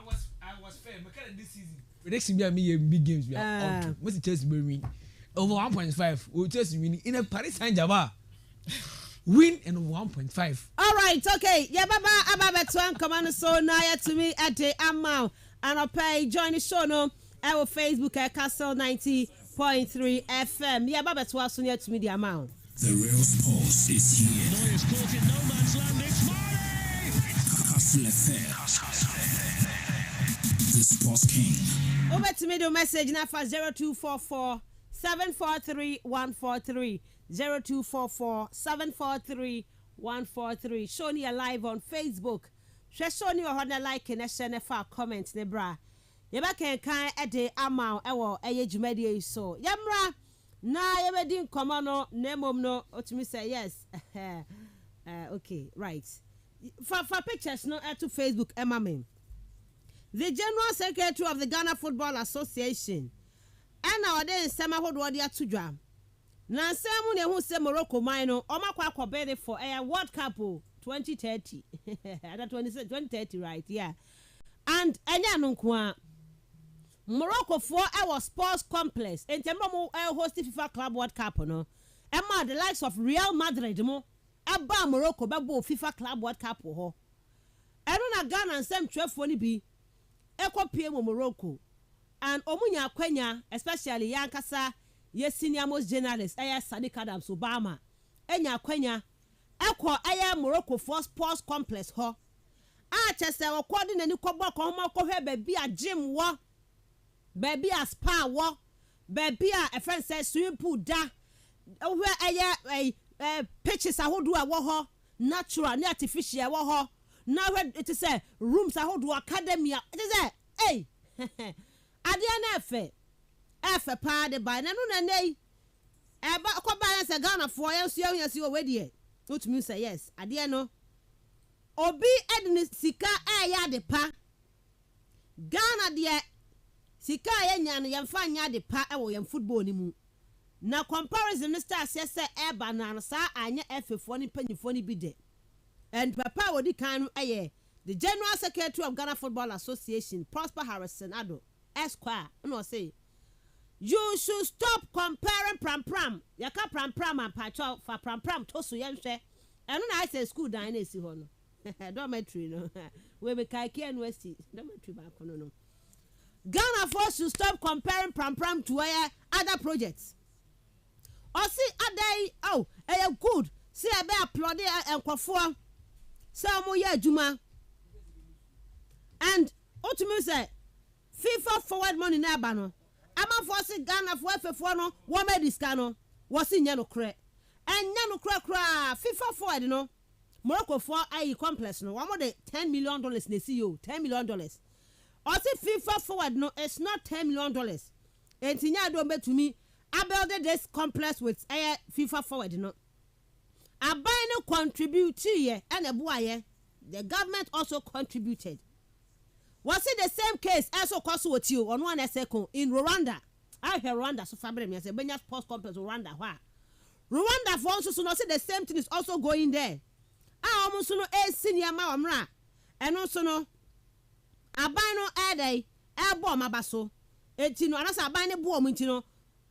was fair, because this season. Next year, me big games, we are what's the Chelsea win? Over 1.5, we Chelsea winning in a Paris Saint-Germain. Win and 1.5. All right, okay. Yeah, baba, Ababa, command so now to me at the amount. And I'll pay join the show no our Facebook at Kastle 90.3 FM. Yeah, baba, to us to me the amount. The real sports is here. No man's land. It's Kastle FM, the Sports King. Over to me the message now for 0244 743 143 0244 743 143. Shoni you live on Facebook. Shoni you on like and share for comment ne bra. Yeba kan ede ama ewo eye dwumade so. Yamra na yebedi nkoma no nemom no otumi say yes. Okay, right. For pictures no to Facebook emame. The General Secretary of the Ghana Football Association and our day summer hold what they are to drum. Now, someone who say Morocco mino or Macquaco better for a World Cup 2030. 2030, right? Yeah. And Anyanunkwa Morocco 4 hour sports complex in Temamo hosted FIFA Club World Cup. No, Emma the likes of Real Madrid, mo Abba Morocco Babo FIFA Club World Cup. Ho. I don't know Ghana and some 12 be. Eko pie mo Morocco and omunya kwenya especially yankasa ye senior most journalist aya Sadiq Adams Obama enya kwenya eko aya Morocco for sports complex ho a chese okodi nani kobọ ko ma ko hwe ba bi a gym wo ba bi a spa wo ba bi a friend say swimming pool da hwe aya pitches ahodo a wo ho natural na artificial wo ho. Now it is a rooms I hold to academia. It is a hey. Adiana F party by Nanu Nay. About balance a Ghana for yes, you already. Which means say yes. Adiano Obi Ednis Sika Aya de Pa Ghana dear Sika Yan Yamfanya de Pa or Yam football nimu. Now comparison Mr. Sessa Air Banana Sa Anya F funny penny funny bide. And Papa Wodi Kanu Aye, the General Secretary of Ghana Football Association, Prosper Harrison Ado, Esquire, no say, you should stop comparing pram. Yaka pram and pacho for pram tosu yenshe. And when I say school dynasty hono, dormitory no, we be kaiki and westi dormitory back no. Ghana force should stop comparing pram to other projects. Or see a day good. See a bear applaud and quaffo. Some year Juma and ultimately say FIFA forward money na bano. Ama force Ghana for no one made this cano was in Yano Cre and Yano Cra FIFA forward no Morocco for a complex no one more than $10 million they see you $10 million. Or say FIFA forward no it's not $10 million. And Tinya don't bet to me I built this complex with a FIFA forward no. A no contribute here and a boy, the government also contributed. Was it the same case also cost with you on one second in Rwanda? I hear Rwanda so fabric me say Benya Sports Complex Rwanda. Why? Rwanda for also not say the same thing is also going there. I almost no a senior mawamra and also no a no ade a bomb abaso. Etino and as a bino bomb intino.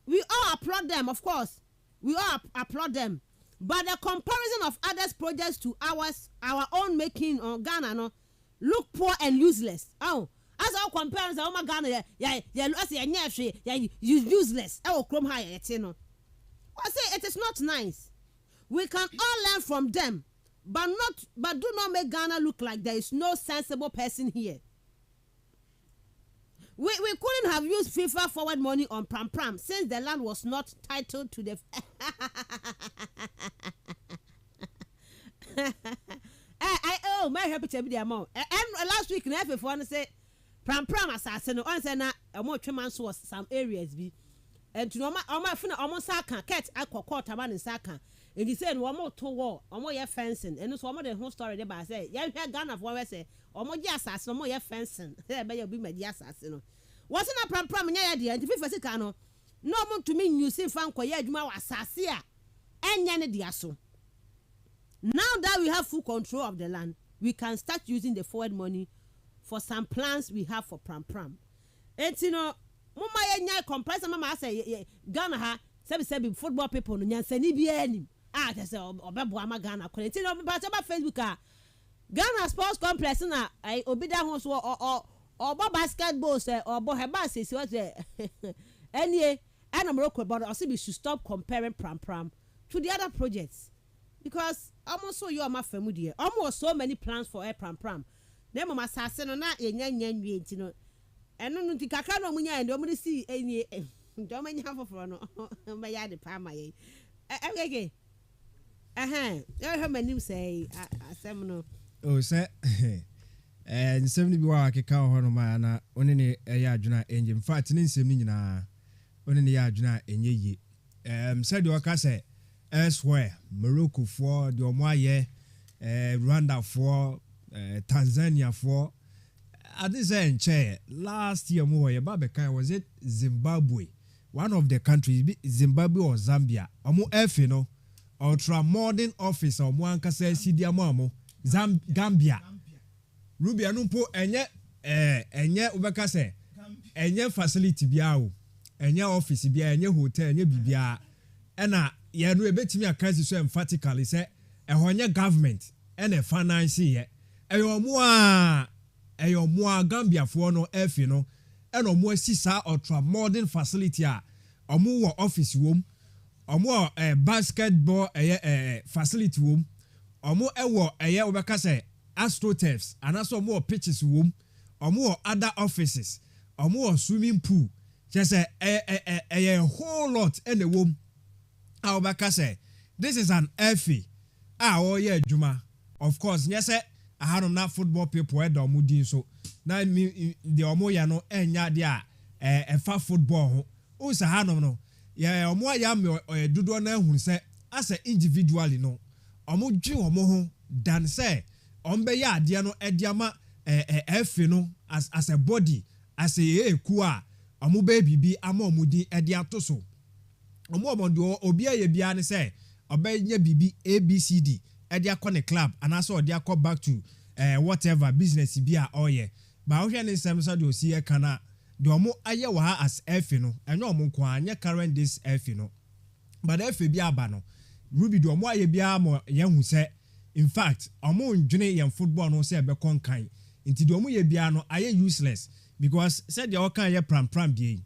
We all applaud them, of course. We all applaud them. But the comparison of others' projects to our own making on Ghana, no, look poor and useless. Oh, as our comparison, oh my Ghana, you useless. Oh, come higher, you know. I say it is not nice. We can all learn from them, but do not make Ghana look like there is no sensible person here. We couldn't have used FIFA forward money on pram since the land was not titled to the. My happy to be the amount. And last week, if one say pram assassin, on say na a more tremendous was some areas be. And to know my friend almost saka cat I caught a man in saka. And he said one more to war, or more your fencing, and it's one more the whole story there. But I say, yeah, Ghana for I say. Omo ji assassin omo ye fencing be you be me di assassin wasn't a pram nya ya dia nti fifa sika no no mo to me use fan koye adwuma wa asase a enya ne dia so. Now that we have full control of the land, we can start using the forward money for some plans we have for pram enti no mo ma ye nya comparison mama say Ghana ha sebi football people no nyansani bi anim just say obebo ama Ghana ko enti no ba Facebook a Ghana Sports Complex na I obi da ho so or basketball say or boheba say what any and Morocco but also we should stop comparing pram to the other projects because almost so you are my family almost so many plans for pram na mama asase no na yenya nwie nti no eno no nti kakra no munya ndo mu si enye ndo manya foforo no mba ya de pa ma ye okay manim say asem no oh say nsem ni bi wa akeka ho no ma na oni ne ya adwuna enye in fact ne nsem ni nyina oni ne ya adwuna enye yi said the waka say elsewhere Morocco for the omoaye Rwanda for Tanzania for I didn't say in chair last year more was it Zimbabwe, one of the countries Zimbabwe or Zambia omo efe no ultra modern office or mo anka say sidia mo Gambia Rubia numpo enye ubeka say enye facility bia o enye office bia enye hotel enye bibia ena ye no ebetimi akasi so emphatically say ehonye government ena finance ye eyomo Gambia for no efe no ena omo asisa ultra modern facility a omo wo office wom omo basketball facility wom omo ewo obeka say astroturfs anaso omo pitches wom omo other offices omo swimming pool just a whole lot ena wom obeka say this is an efe juma of course yes I had na football people e do mudi so na the omo ya no enya dia e fa football ho o sa hanom no ya omo ya me dodo na ehun se as individually no omo dwi omo ho dan say ombe ya ade no e dia ma efe no as a body as a ku a omo ba bibi ama omo di e dia to so omo do obi aye bia ne say obenya bibi ABCD e dia ko ne club anaso o dia ko back to whatever business bia oye ba wo hwe ne nsem so de osi e kana de omo aye wa as efe no enyo omo nko anya current this efe no but efe bia ba no Ruby de omo aye bia mo ye hu se in fact omo ndwene ye football no se be konkan nti de omo ye bia no aye useless because said de o kan ye pram bia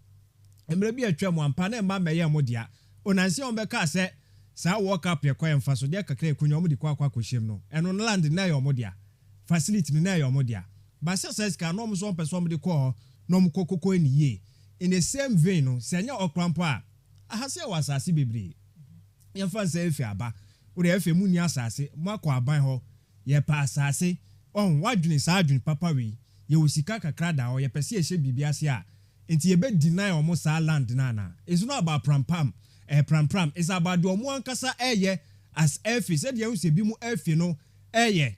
emre bia atwa mo ampa na ma meye mo dia onanse on be ka se sa work up ye kwa mfa so de kakra ekunyo omo di kwa kwahiem no eno land na ye omo dia facility na ye omo dia ba says ka no omo so person omo di kwa no omo kokoko ni ye in the same vein no se anya okrampo a ahase was asase bebre ye fa se efi aba o de efi mu ni asase mo akwa aban ho ye pa asase on wadwene sa adwene papa we ye osika kakra da ho ye pese ye hye bibia se a enti ye be deny omo sa land na it's not about pram it's about the omo ankasa eye as efi said ye use bi mu efi no eye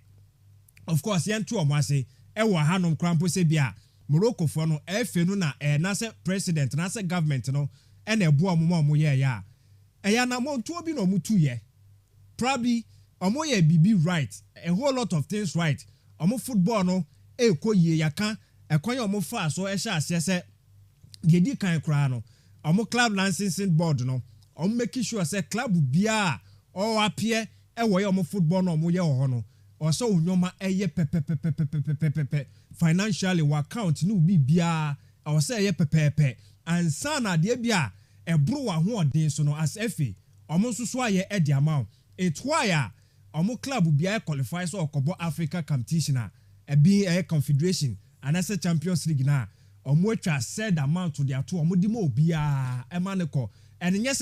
of course ye nto omo ase e wo hanom krampo se bia Morocco for no efi no na na se president na se government no e na ebo omo ye ya eya na mo nto obi no omo tu ye probably omo ye bibi right a whole lot of things right omo football no ekoye yaka ekwan omo fa so e sha ase se ye di kan kra no omo club licensing board no omo make sure say club bia o appear e wo ye omo football no omo ye ho no o so unyoma eye pepe financially wa account no bi bia o say eye pepe ansa na de bia e bro wa ho odin so no as efe omo susu aye e di amount it why omo club bia qualify so okobo Africa competition a be a confederation and as a Champions League na omo atwa said amount to their two omo di mo bia e maneko and yes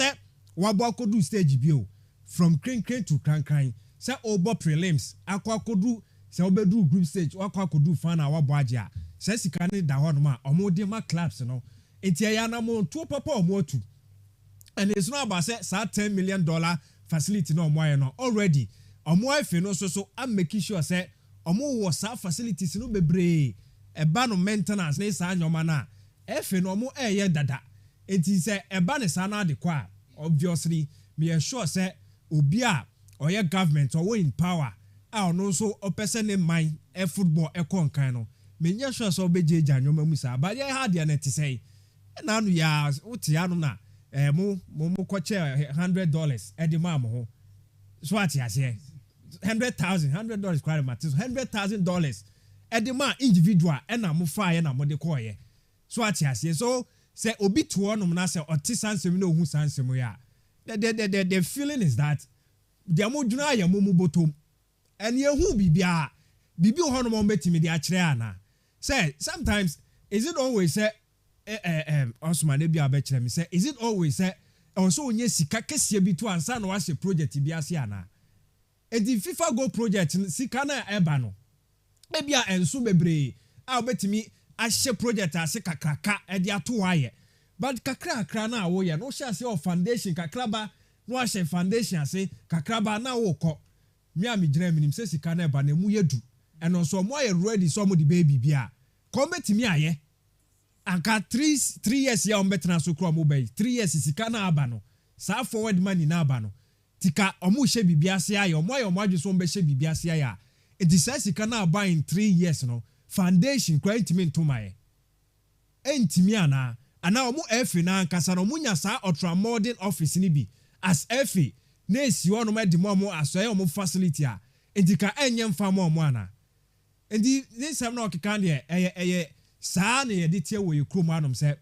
wabo akodu stage bio from crane to cran say obo prelims akwa akodu say obedu group stage akwa akodu final wabo agya say sika ne da ho no ma omo di ma clubs no enti ya na mo to papa omo atu and it's not about say $10 million facility no omo no already omo afi no so am making sure say omo wo sa facilities no bebre eba no maintenance na isa anyoma na efe no omo eye dada enti say eba ne sa na de kwa obviously me sure say obi a oye government or in power a no so opese ne man e football e konkan no me nya sure so obejeje anyoma mu sa ba ye hard ya na ti say na anu ya uti anu na mo koche $100 e di ma mo ho so ati ase $100,000 kware matis $100,000 e di ma individual e na mo fa ye na mo de koye so ati ase so say obi to onum na say otisansem na ohu sansem ya the feeling is that the mo duna ya mo botom and ye hu bibia bibi ho no betimi de akire ana say sometimes is it always say Osman ebi abekire me say is it always say also onye sika kese bi to ansa na wa hye project bi ase ana e di FIFA Go project sika na eba no ebi a enso bebre a betimi ahye project ase kakraka e di ato waye but kakra na wo ye no hye ase of foundation kakraba no ahye foundation ase kakraba na wo kọ me a me gina minim se sika na eba na mu yedu eno so mo ye ready so mo di baby bia ko betimi aye anka 3 years ya ombetena so kro mo bay 3 years sika na aba no sa forward money na aba no tika omo hye bibia ase aye omo adwo mbe hye bibia ase aye it is sika na aba in 3 years no foundation kwa intimi ntomaye entimi ana omo efe na ankasa no munya sa ultra modern office ni bi as efe na esi ono ma di mo asoye omo facility a entika enye mfa mo ana endi nisam na okeka ne eye saa na yede tie wo yekrom anom se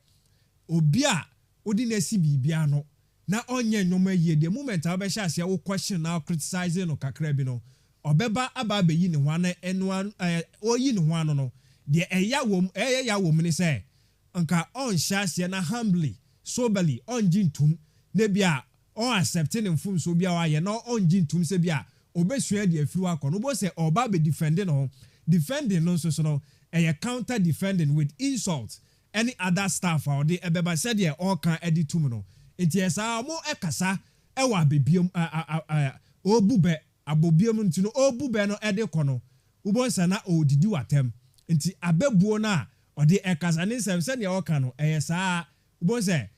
obi a odi na si bibia no na onye nyoma yie the moment a be hya wo question na criticize no kakra bi no obeba aba be yi ne ho na eno oyi ne ho no de eya wom ni se nka on hya na humbly soberly on jintum na bia on accepting mfum so bia wa ye na on jintum se bia obesua de afiri akọ no bo se oba be defending no so no a counter defending with insult any other staff or the ebeba said ye all can edit to no it yes mo ekasa e wa bebiom obube abobiom ntino obube no ede kono ubonsa na odidi watem nti abebuo na ode ekasa ne nsem said ye all can no sa ubonsa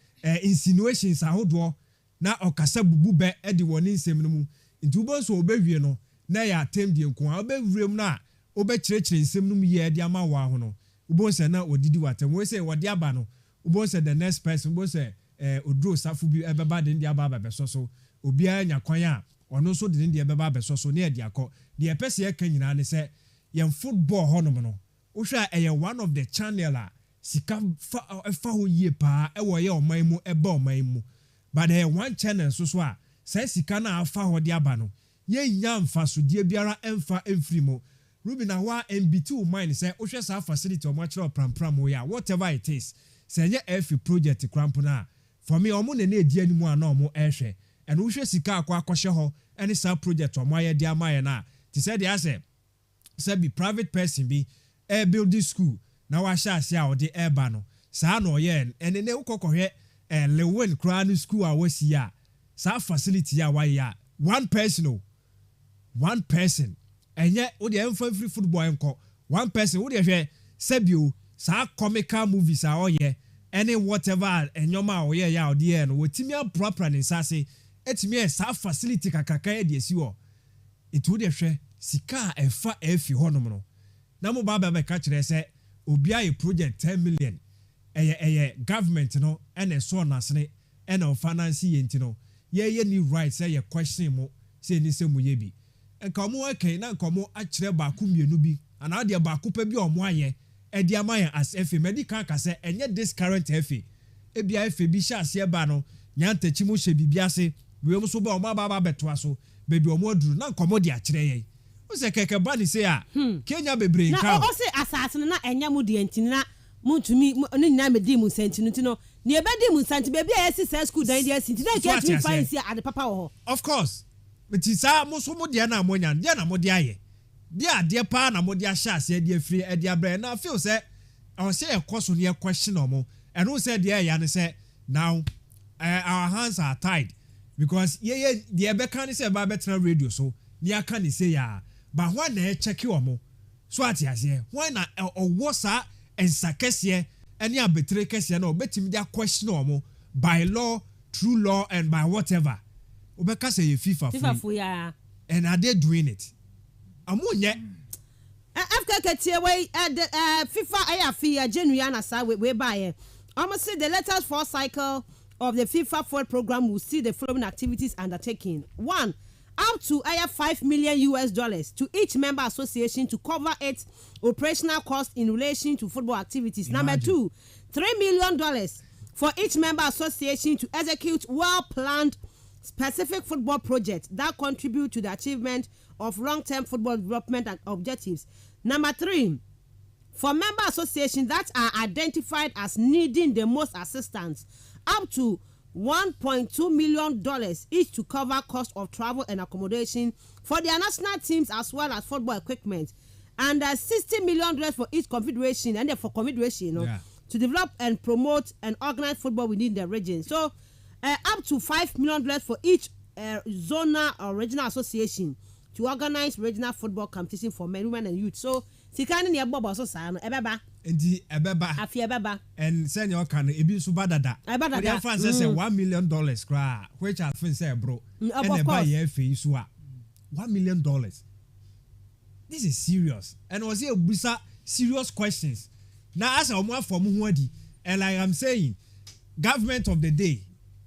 insinuations ahodo na okasa bubube ede woni nsem no mu nti ubonsa obewie no na ya atem die nko obewrem na obekirekire nsem num ye de ama wa ho no ubonse na odidi watem we say wode aba no ubonse the next person ubonse odro safu bi ebeba de ndi aba beso so obia nya kwan a ono so de ndi ebeba beso so na e de akọ de epese ye kan nyina ne se ye football ho no no wo hwa eye one of the channel a sika fa ho yie pa e wo ye oman mu eba oman mu but one channel so a sai sika na afa ho de aba no ye nya mfa so de biara emfa emfiri mo Ruby na wa MB2 mine say ohwe sa facility o match pram ya whatever it is say nye every project cramp na for me omo na edi animu ana omo ehwe and ohwe sika akwa ho any sa project o maye dia maye na ti say dia say be private person be air building school na wa sha ase a odi eba no sa na oye ene ne ukokohwe lewen kran school a wasi ya sa facility ya wa ya one person enye wo de emfa free football enko one person wo de hwe sebio sa comical movies a oye any whatever enyoma oye ya ode no wotimi proper ne sase etimi sa facility kakaka e de esi wo etu de hwe sika efa efi honom no na mo baba be ka kire se obi aye project 10 million eye government no ene so nasene ene finance yenti no ye ni right say ye question mo say ni se mu ye bi enkomo eken na enkomo akire ba ku mienu bi ana de ba ku pa bi omo aye e de amaye as FA medical ka se enye this current FA e bia FA bi sha ase ba no nyantachi mo hye bibia ase we mo so ba omo ba beto aso bebi omo aduru na enkomo de akire ye o se keke ba ni se a Kenya bebre nka na o se asase na enya mu de ntini na muntumi ne nyina me di mu sentinu ntino ne e be di mu senti bebi a yesi school dan de asenti na ke tumi fine si ade papa wo of course but isa muso mo de na monya de na mo de aye dia de pa na mo de ahya ase de afiri e de abra na feel say I say e koso ne question omo and who said there ya ne say now our hands are tied because ye de be kan say ba betra radio so ne aka ne say ya ba why na e check omo so ati ase why na owo sa ensakese any abetre kese na obetim dia question omo by law through law and by whatever obeka say FIFA for ya and are they doing it amunye after tie we FIFA ayafi January na sa we buy almost say the latest fourth cycle of the FIFA Forward program will see the following activities undertaken. 1, up to $5 million to each member association to cover its operational costs in relation to football activities. Imagine. Number 2, $3 million for each member association to execute well-planned specific football projects that contribute to the achievement of long-term football development and objectives. Number 3, for member associations that are identified as needing the most assistance, up to $1.2 million each to cover cost of travel and accommodation for their national teams as well as football equipment, and $60 million for each confederation and for confederation, to develop and promote and organize football within the region. So up to $5 million for each zonal or regional association to organize regional football competition for men, women, and youth. So sikani ni abobo so sa no ebeba enti ebeba afi ebeba and send your can ebi so badada the fans say $1 million cry which I think say bro and the buy FA so $1 million. This is serious and was here busa serious questions now as a more from who and like I'm saying government of the day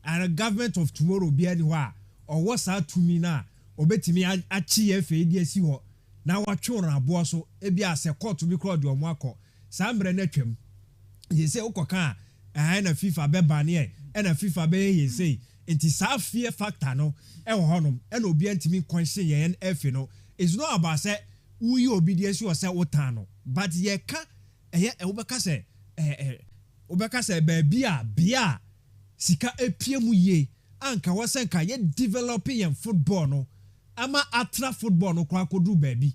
and a government of tomorrow be anywhere or what's out to me now obetimi achi FA DSC ho na watwo na abo so ebi ase court bi crowd o mwakọ sambre na twam ye say ukoka na FIFA be bane na FIFA be ye say enti sa fear factor no e wo honom na obi antimi kwanhye ye FA no it's not about say uyi obedience or say utano but ye ka obeka say bia sika epie mu ye anka wasenka ye developing football no ama atra football no kwa kodu baby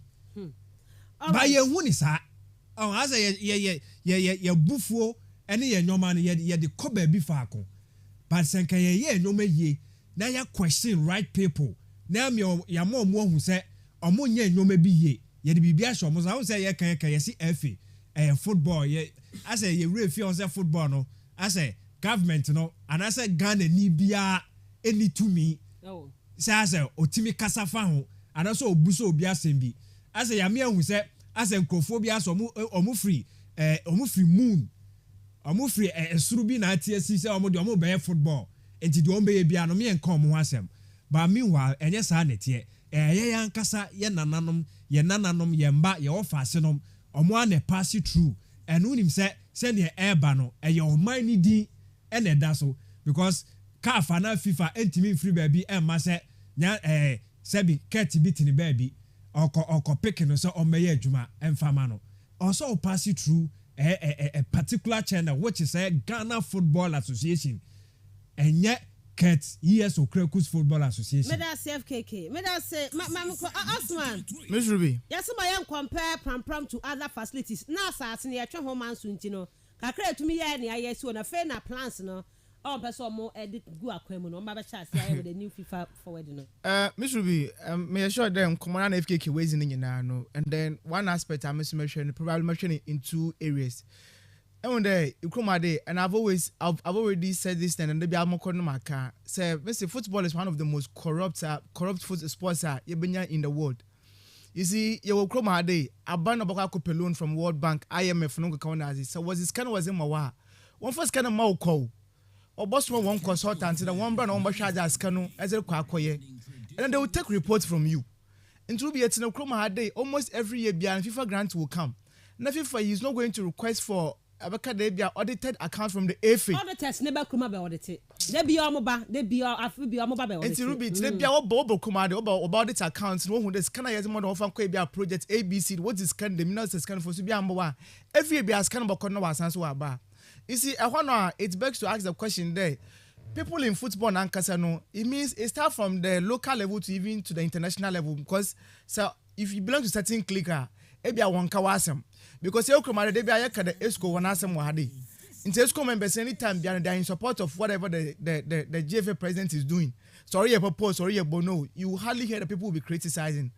ba ye hu ni sa asa ye bufuo ene ye nyoma no ye de ko baby faako but senka ye nyoma ye na ya question right people na me ya mo hu se omo nya nyoma bi ye de bibia hwo mo so say ye kan ye si FA football ye asa ye refi on say football no asa government no and asa Ghana ni bia eni to me say asa otimi kasafa ho and also obuso obi asembi asa ya me hu say asa nkrofobia so omo free moon omo free esuru bi na TSC say omo de omo be football enti de omo be bia no me enka omo asem but meanwhile enye sa nete ye yankasa ye nananom ye mba ye ofasenom omo ane pass through and unim say ne eba no ye oman ni din ene da so because CAF na FIFA entimi free baby ma say nya sebi ket bitini baby oko pick no so omeye adwuma emfama no also pass through a particular channel which is a Ghana Football Association and yet Ket ES Okrekus Football Association. Me da CFKK. Me da say Osman. Miss Ruby. Yes, my young compare pram to other facilities. Now sa ne atwe home ansunti no. Kakra to me ya ne ayesu na fe na plans no. All person more edit go akwemu no. Mba cha say with the new FIFA forward no. Miss Ruby, me assure them command FKK ways in nyina no. And then one aspect I must mention probably mention in two areas. And there, and I've already said this then, and maybe I'm more my car. Say, football is one of the most corrupt sports in the world. You see, you will come a day. A ban of a loan from World Bank, IMF, no Kaunazi. So was this kind of was in Mawa. One first kind of Mauko, or boss one consultant, and one brand on Bashaja as Kano as a Kwakoye, and then they will take reports from you. And to be at no Chroma day, almost every year, beyond FIFA grants will come. Now, FIFA is not going to request for Abaka audited account from the FA. Auditors never come about audited. They be all mobile. They be all mobile. And Ruby, they be all bobo command about its accounts. No one that's kind of as more often could be a project ABC. What is kind of the ministers kind of for Subia Moa? Every year, as kind of Kono was answer about. You see, I wonder it begs to ask the question there. People in football and Casano, it means it starts from the local level to even to the international level because so if you belong to certain clicker, maybe I want Kawasam. Because you come out the ESCO one asem wahadi. In ESCO members anytime they are in support of whatever the GFA president is doing. Sorry a propose, sorry a bono. You hardly hear the people will be criticizing.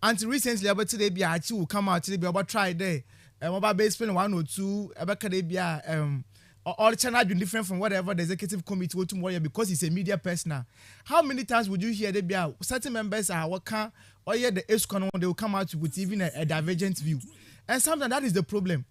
Until recently, about today be a will come out today be about try there. About basement 1 or 2 about Caribbean all the channel been different from whatever the executive committee will tomorrow because it's a media person. How many times would you hear they be certain members are working or yet the ESCO they will come out with even a divergent view. And sometimes that is the problem.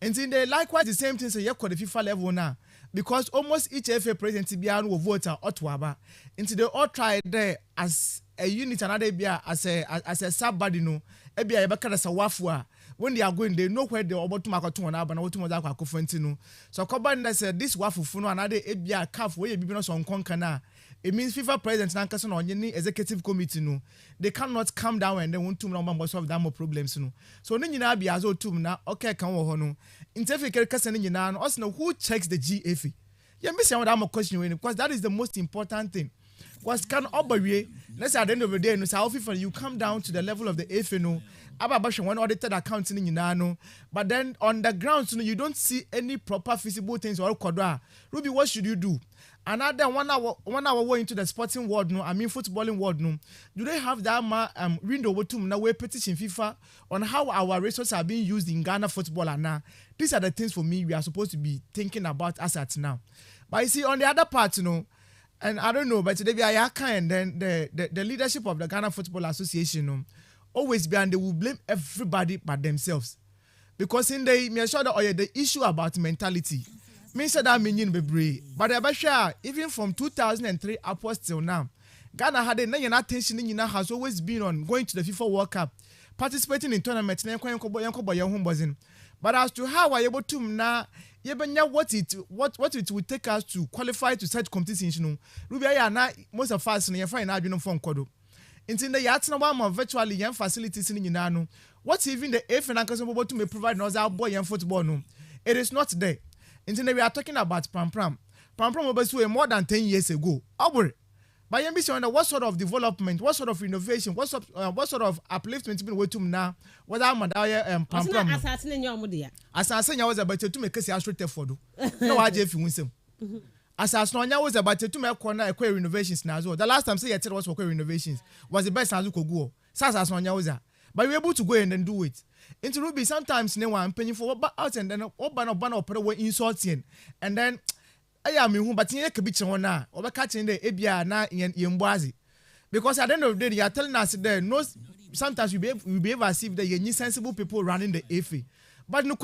And in the likewise the same thing say you the FIFA level now. Because almost each FA president be will vote out to into they all try there as a unit another be as a sub-body no. Ebi a yebaka da sawafua. When they are going, they know where they are about to make a turn up and what to make a confentino. So Koban said this wafu funo another ebia calf where you be no son konkana. it means FIFA president and Kastle on any executive committee no, they cannot come down and they want to know solve that more problems no. So then you know be as old to na okay can wo no. Interfere Kastle ni na also know who checks the GFA. Yeah, me say that more question because that is the most important thing. Because can operate let's say at the end of the day no say FIFA you come down to the level of the FA no. About one audited account in Yinano, but then on the ground you don't see any proper feasible things or quadra. Ruby, what should you do? Another 1 hour way into the sporting world, no, I mean footballing world, no. Do they have that window to now we petition FIFA on how our resources are being used in Ghana football and now? These are the things for me we are supposed to be thinking about as at now. But you see, on the other part, you know, and I don't know, but today we are kind then the leadership of the Ghana Football Association, no, always be and they will blame everybody but themselves. Because in the me sure that the issue about mentality. Me say that meaning be brave. But even from 2003 upwards till now, Ghana had a attention in has always been on going to the FIFA World Cup, participating in tournaments, but as to how we are able to now what it would take us to qualify to such competitions, Ruby most of us in your fine argument from Kodo. Until the Yatsna one virtually young facilities in Yinano. What's even the F and Uncle to me provide us our boy and football? No, it is not there. Until we are talking about Pram was more than 10 years ago. By ambition, what sort of development, what sort of innovation, what sort of upliftment been waiting now? What I'm Pram. Assassin, I was about to make a straight for do. No, I just win some. Assassin, I was about to make corner acquire renovations now. The last time say I was for renovations was the best as you could go. Assassin, I was there. But we're able to go in and do it. Into Ruby, sometimes no one paying for what out and then open up insulting. And then I am who but you could be now or catching the Abia na in Yambazi. Because at the end of the day, you are telling us there no sometimes we behave as if there are sensible people running the FA. But no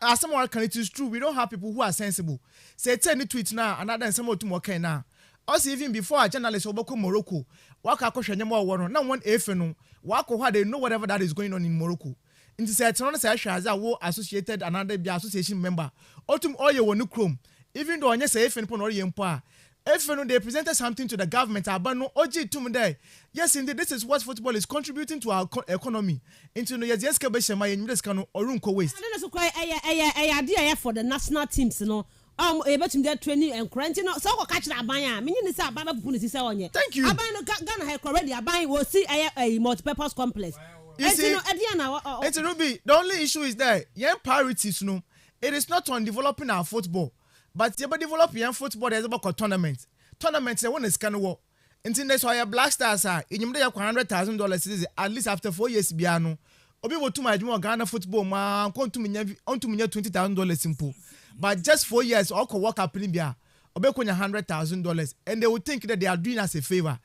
as someone can it is true, we don't have people who are sensible. Say 10 tweets now, another and some to more now. Also, even before a journalist over Morocco, walk a question more no one FA no. Walk how they know whatever that is going on in Morocco. Into say associated another be association member. Autumn all your one chrome. Even though I say FN pon or yempa. FN they presented something to the government. Abano OG to me there. Yes, indeed, this is what football is contributing to our economy. Into no yes kebeshe my English orunko waste. I don't know so idea for the national teams, you know. Able to get training and quarantine. So what catch that banya? Meaning this are Baba Punis on you. Thank you. Abano Ghana have already. Abay will see a multi-purpose complex. You see, it's Ruby. The only issue is that young priorities, no. It is not on developing our football, but you develop young football. There's about tournaments. Tournaments they want to scan war. Until that's why Black Stars are in your $100,000 at least after 4 years. Biano. Obi will to my Ghana football man. Come to me $20,000 simple. But just 4 years, all can work up in India. Obi konya $100,000, and they will think that they are doing us a favor.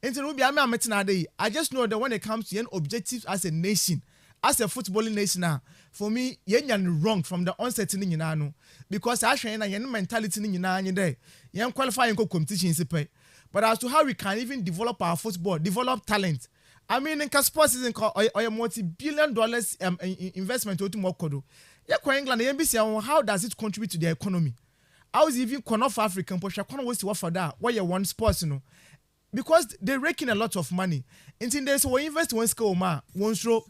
I just know that when it comes to young objectives as a nation, as a footballing nation, for me, you're wrong from the onset in Yinano. Because I share a mentality in Yinan day. Young qualifying competitions. But as to how we can even develop our football, develop talent. I mean, in sports is a multi-billion-dollar investment to Mokodo. England, how does it contribute to the economy? How is even corner of African Posha corner was to offer that? Why you want sports, you know? Because they're raking a lot of money. Until they so invest one scale one show.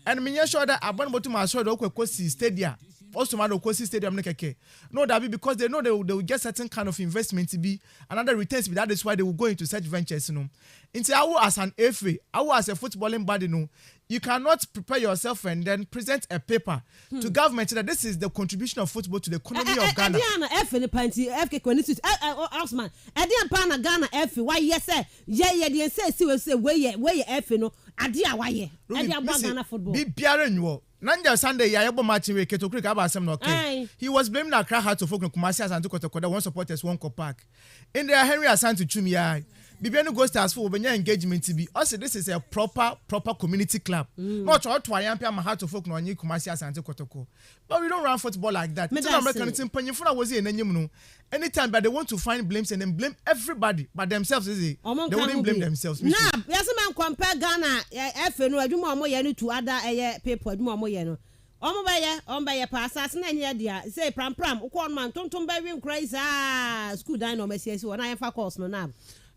And me sure that I want to my show the stadium. Also, my stadium no, that be because they know they will get certain kind of investment to be another returns. That is why they will go into such ventures, you know. Into how as an FA, how as a footballing body, you know, you cannot prepare yourself and then present a paper to government that this is the contribution of football to the economy of Ghana. Ghana FA. Why yes sir? Yeah. Say where FA no. Adia why? Adia Ghana football. Be Pierre Nanja Sunday, Yabo matching with Keto Creek about some okay. He was blaming Accra Heart to Folk Kumasi and Tokotokoda, one supporters, one park. In there, Henry Asan to Chumia. Bibiano Ghost as for when your engagement to be. Also, this is a proper community club. Not all to Ayampa Mahat to Folk no Kumasi and Tokotoko. But we don't run football like that. American team Penifuna was in any anytime, but they want to find blames and then blame everybody but themselves, is it? They wouldn't blame themselves. Nah, yes, man, compare Ghana, FN, I do more yenu to other paper, more yenu. Ombaye pass as 9 years, say Pram, Ukon man, Tonton Baby crazy, school dino messages, when I have a course no now.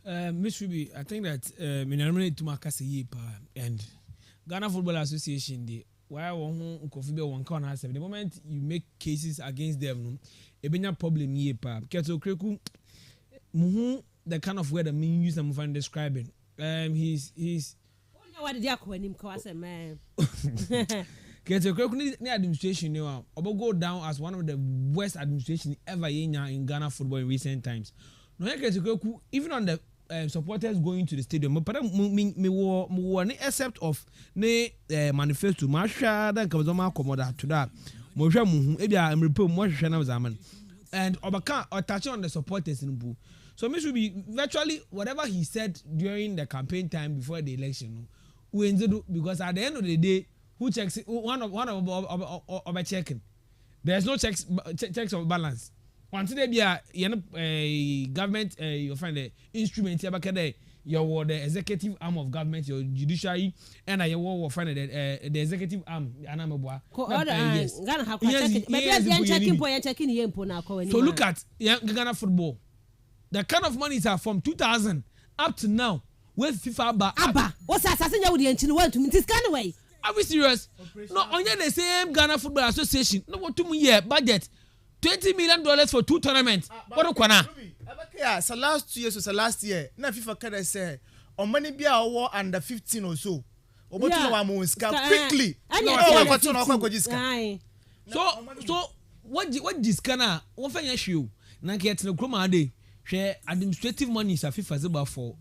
Miss Ruby, I think that nominate to Makasi and Ghana Football Association. Why one corner the moment you make cases against them, a bigger problem here. Keto Kreku, the kind of word that me use them for describing. He's. What did you call him? Man. Keto Kreku the administration now. Go down as one of the worst administration ever in Ghana football in recent times. No, even on the supporters going to the stadium, but me except of ne manifesto masha then comes on my commoda to that. Mosha muhu ebia mrepo mosha na zaman. And Obaka or touch on the supporters in Boo. So me should be virtually whatever he said during the campaign time before the election. We do because at the end of the day, who checks one of checking? There's no checks of balance. Once they be a government, you find the instrument here back there. You the executive arm of government, your judiciary, and you will find the executive arm. Yes. So look at Ghana football. The kind of monies are from 2000 up to now. With FIFA Abba, what's assassin you the engine want to meet this kind of way? Are we serious? No, only the same Ghana Football Association. No, what 2 year budget. $20 million for 2 tournaments. What do yeah, so last 2 years was last year. Na FIFA can say on money be our under 15 or so. Quickly. So what this kana? What find issue? Na get no chroma day. Share administrative money is a FIFA about for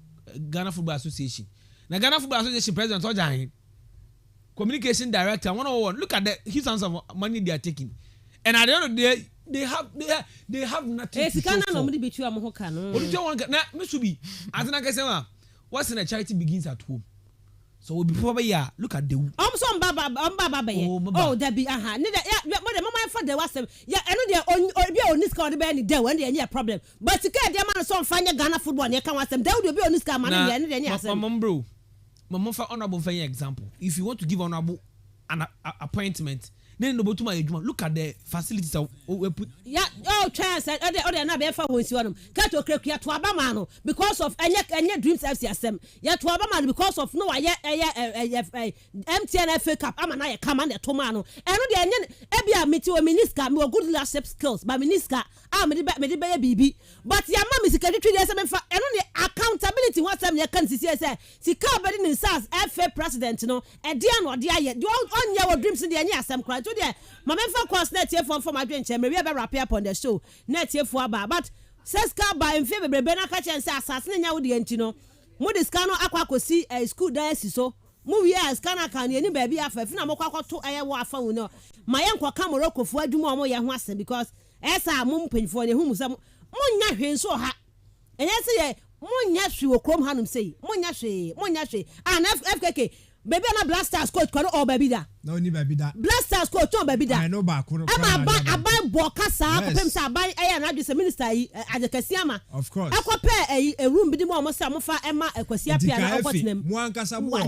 Ghana Football Association. Na Ghana Football Association president Ojahin, communication director 101. Look at the huge amounts of money they are taking, and at the end of the day, they have nothing to show for. What do you want? Now, Mr. B, as an academic, what's in a charity begins at home. So we before yeah, look at the oh there be aha but the mama for the was yeah I know they on this card be any day when they any problem but to get the man so find Ghana football they can was them they will be on this card man any mama bro mama for honorable for example if you want to give honorable an appointment then no to my look at the facilities we put yeah chance or na be for won si onom kato krekuya to abama no because of anya dreams FCSM ya to abama no because of no MTN FA Cup ama na ye kama na to ma no eno de anya e bia meti o minister me good leadership skills but minister me de be bibi but ya ma me secretary dey say me fa eno de accountability what time ye kan sisi say sika body ni SARS FA president no e dia no de aye de onya wo dreams de anya asem kra to de mama fa course net here for my dream we be wrap up on the show net here for aba but seska ba en fe bebrebe na ka chen say asase nya wo de anti no mo de ska no akwa kosi school diocese so mo wi ska na kan ni ba bi afa fi na mo kwakwa to eye wo afa wo no ma ye nkwa ka Morocco fu adwuma mo ye ho asem because esa mo mpanyfo ne hu musam mo nya hwe nso ha enye se ye mo nya hwe wo krom hanum sei mo nya hwe and FKK baby na Blasters coach kwano o baby da no ni baby da Blasters coach o baby da I know ba kono aban boka sa akopem sa aban eya na adwese minister yi adekasi ama of course akope a room bi di mo sa mo fa ema akwasi apia na okotinem mo ankasa mo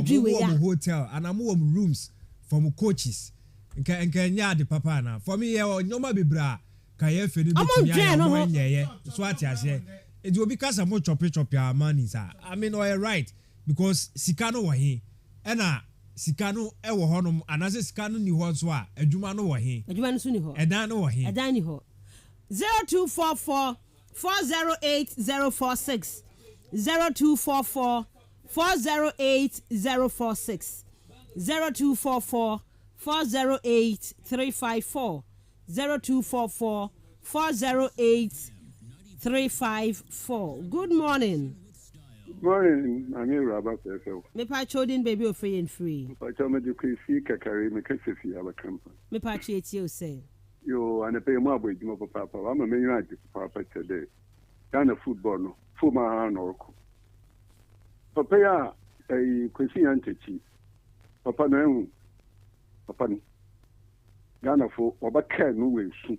hotel and mo rooms for mo coaches nke nya de papa na for me nyoma bebra ka ye fe ni bi ya mo nyeye so atiase e obi kasa mo chope amani sa I mean all right because sikano wa he ena sikano e wo honom anase sikano ni ho so a adwuma no wo he adwuma no so ni ho edan no wo he edan ni ho 0244 408046 0244 408046 0244 408-354 0244 408-354. Good morning. Morning, I'm here about myself. Me pa chodin baby free and free. Pa chama de kwesi kakari me kasesi aba kampa. Me pa cheti o say. Yo ana pay mo abodimo papa. I'm a man like papa today. Ghana football no. Fuma no ko. Papa ya kwesi antechi. Papa no en. Papa ni. Ghana fo obaka no we su.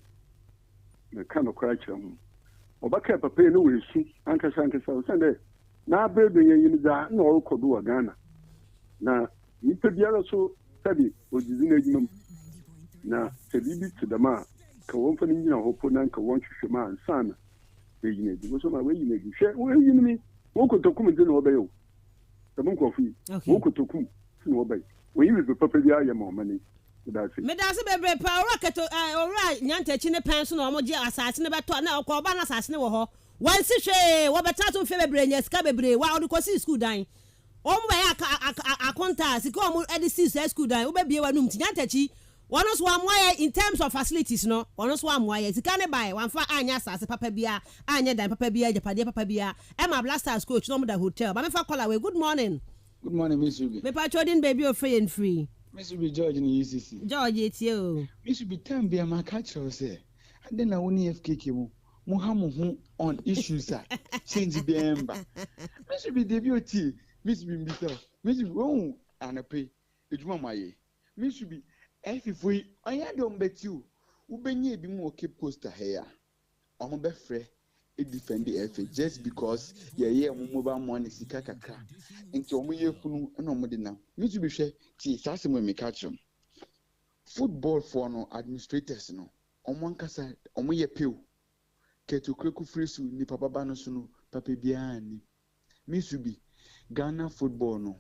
Me kan okra kyerem. Obaka papa no we su. Ankasa o sende. Na bebe yin da na o kodo wa Ghana na nipa biara so tabi ojizi na ejimam na tabibi tidama ka won fani nyina hopo nan ka won hwehwe ma ansana be yin edi so ma we yin edi hwe we yin mi Woko tokum de no obey. The monk of you. Woko tokum no obey. We use the papa dia ya mo mani. That's it. Me that's bebre pa rocket alright nyantachi ne penso no omoje asase ne beto na okọ ba na asase ne wo ho. Wan si hwe wo beta to fe bebre nya sika bebre wa odi kosi school dan. Omo ba ya akonta sika omo edisi school dan wo be bie wa num nyantachi wono so amoye in terms of facilities no wono so amoye sika ne bai wan fa anya asase papa bia anya dan papa bia japade papa bia e ma blasters coach no mo da hotel ba me fa call away. Good morning. Good morning, Miss Ruby. Me pa chodin baby o free and free. Miss Ruby George in the UCC. George etio. Miss Ruby time be my catch us say. And then I woni FKK mu ha mo ho on issues a change be emba. Miss Ruby debut Miss Ruby mbisa. Miss Ruby won anape ejuma maye. Miss Ruby efifoi onya de ombeti o. Ubenye ebi mu Cape Coast here. Omo be frɛ defend the FA just because yeah mobile money sika kakra nti omo ye funu na omo de na me to be hwe ti sase mo me catch football for no administrators no omo nkasa omo ye pew keto kreku free su ni papa ba no so no papa bia ni me to be Ghana football no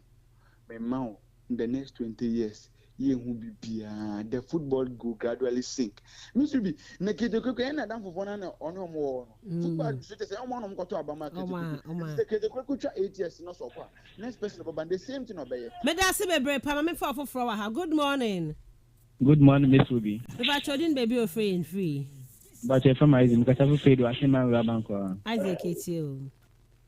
me ma in the next 20 years the football go gradually sink. Mr. B, na keto kwekwe na dan fofo na ono mo football administrators say omo no mkoto abama keto. The keto kwekwe 8 years no so kwa. Next person about the same thing obey. Me da se bebre pa me for ha. Good morning. Good morning, Miss Ruby. If I chodin baby o free and free. But if I'm Isaac, because I feel do asema rabanko. Isaac etio.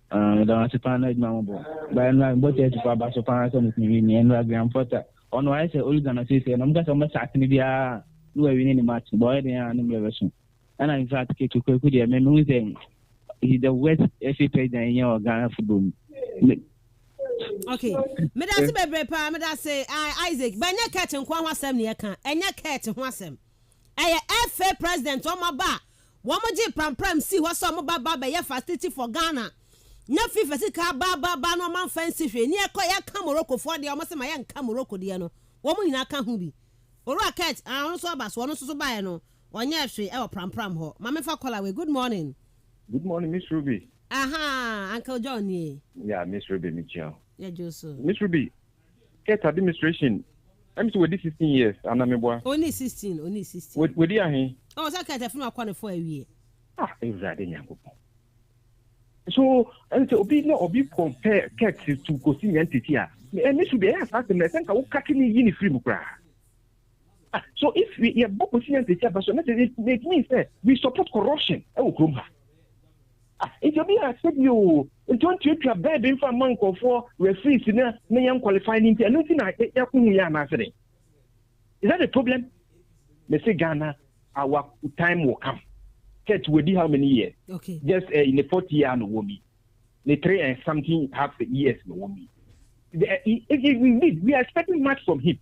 Da asepana idma mo. Ba na bote etipa ba so pan so ni ni enra grand porter. Ono I say Olugana say no mga so much atini bia no we win the match boy dey an imleversion and in fact ke to kweku dey me no say he the worst FA president in your Ghana football. Okay me da se bebre pa me da say Isaac banya ket nkwa ho asem ne ka enya ket ho asem eye FA president o maba wo mo ji pram si ho so mo ba be ye facility for Ghana. Na FIFA sika ba no man fancy hwe ni ya ka Morocco for de o mo se ma ya nka Morocco de no wo mo nyina ka hu bi oro ket an so ba so no so ba no onye hwe e wo pram ho ma me fa call we. Good morning. Good morning, Miss Ruby. Aha, Uncle Johnny. Yeah, Miss Ruby Michelle. Yeah, Joseph. Miss Ruby, ket administration I'm so with 16 years and I'm a only 16 with you here. Oh, so ket afun akwa for a year. Exactly nyango. So, and so obi compare ket to Kosi entity a. And this should be asked the message ka ukakini yini free mukra. So if we have Kosi entity but so it means that we support corruption. It will be accept you don't you have bad in for monk or for referees na yan qualifying into anything ya kunu ya na say. Is that a problem? Me say Ghana our time will come. With how many years? Okay. Just in the 40 year no woman. The 3 and something half years no woman. We are expecting much from him.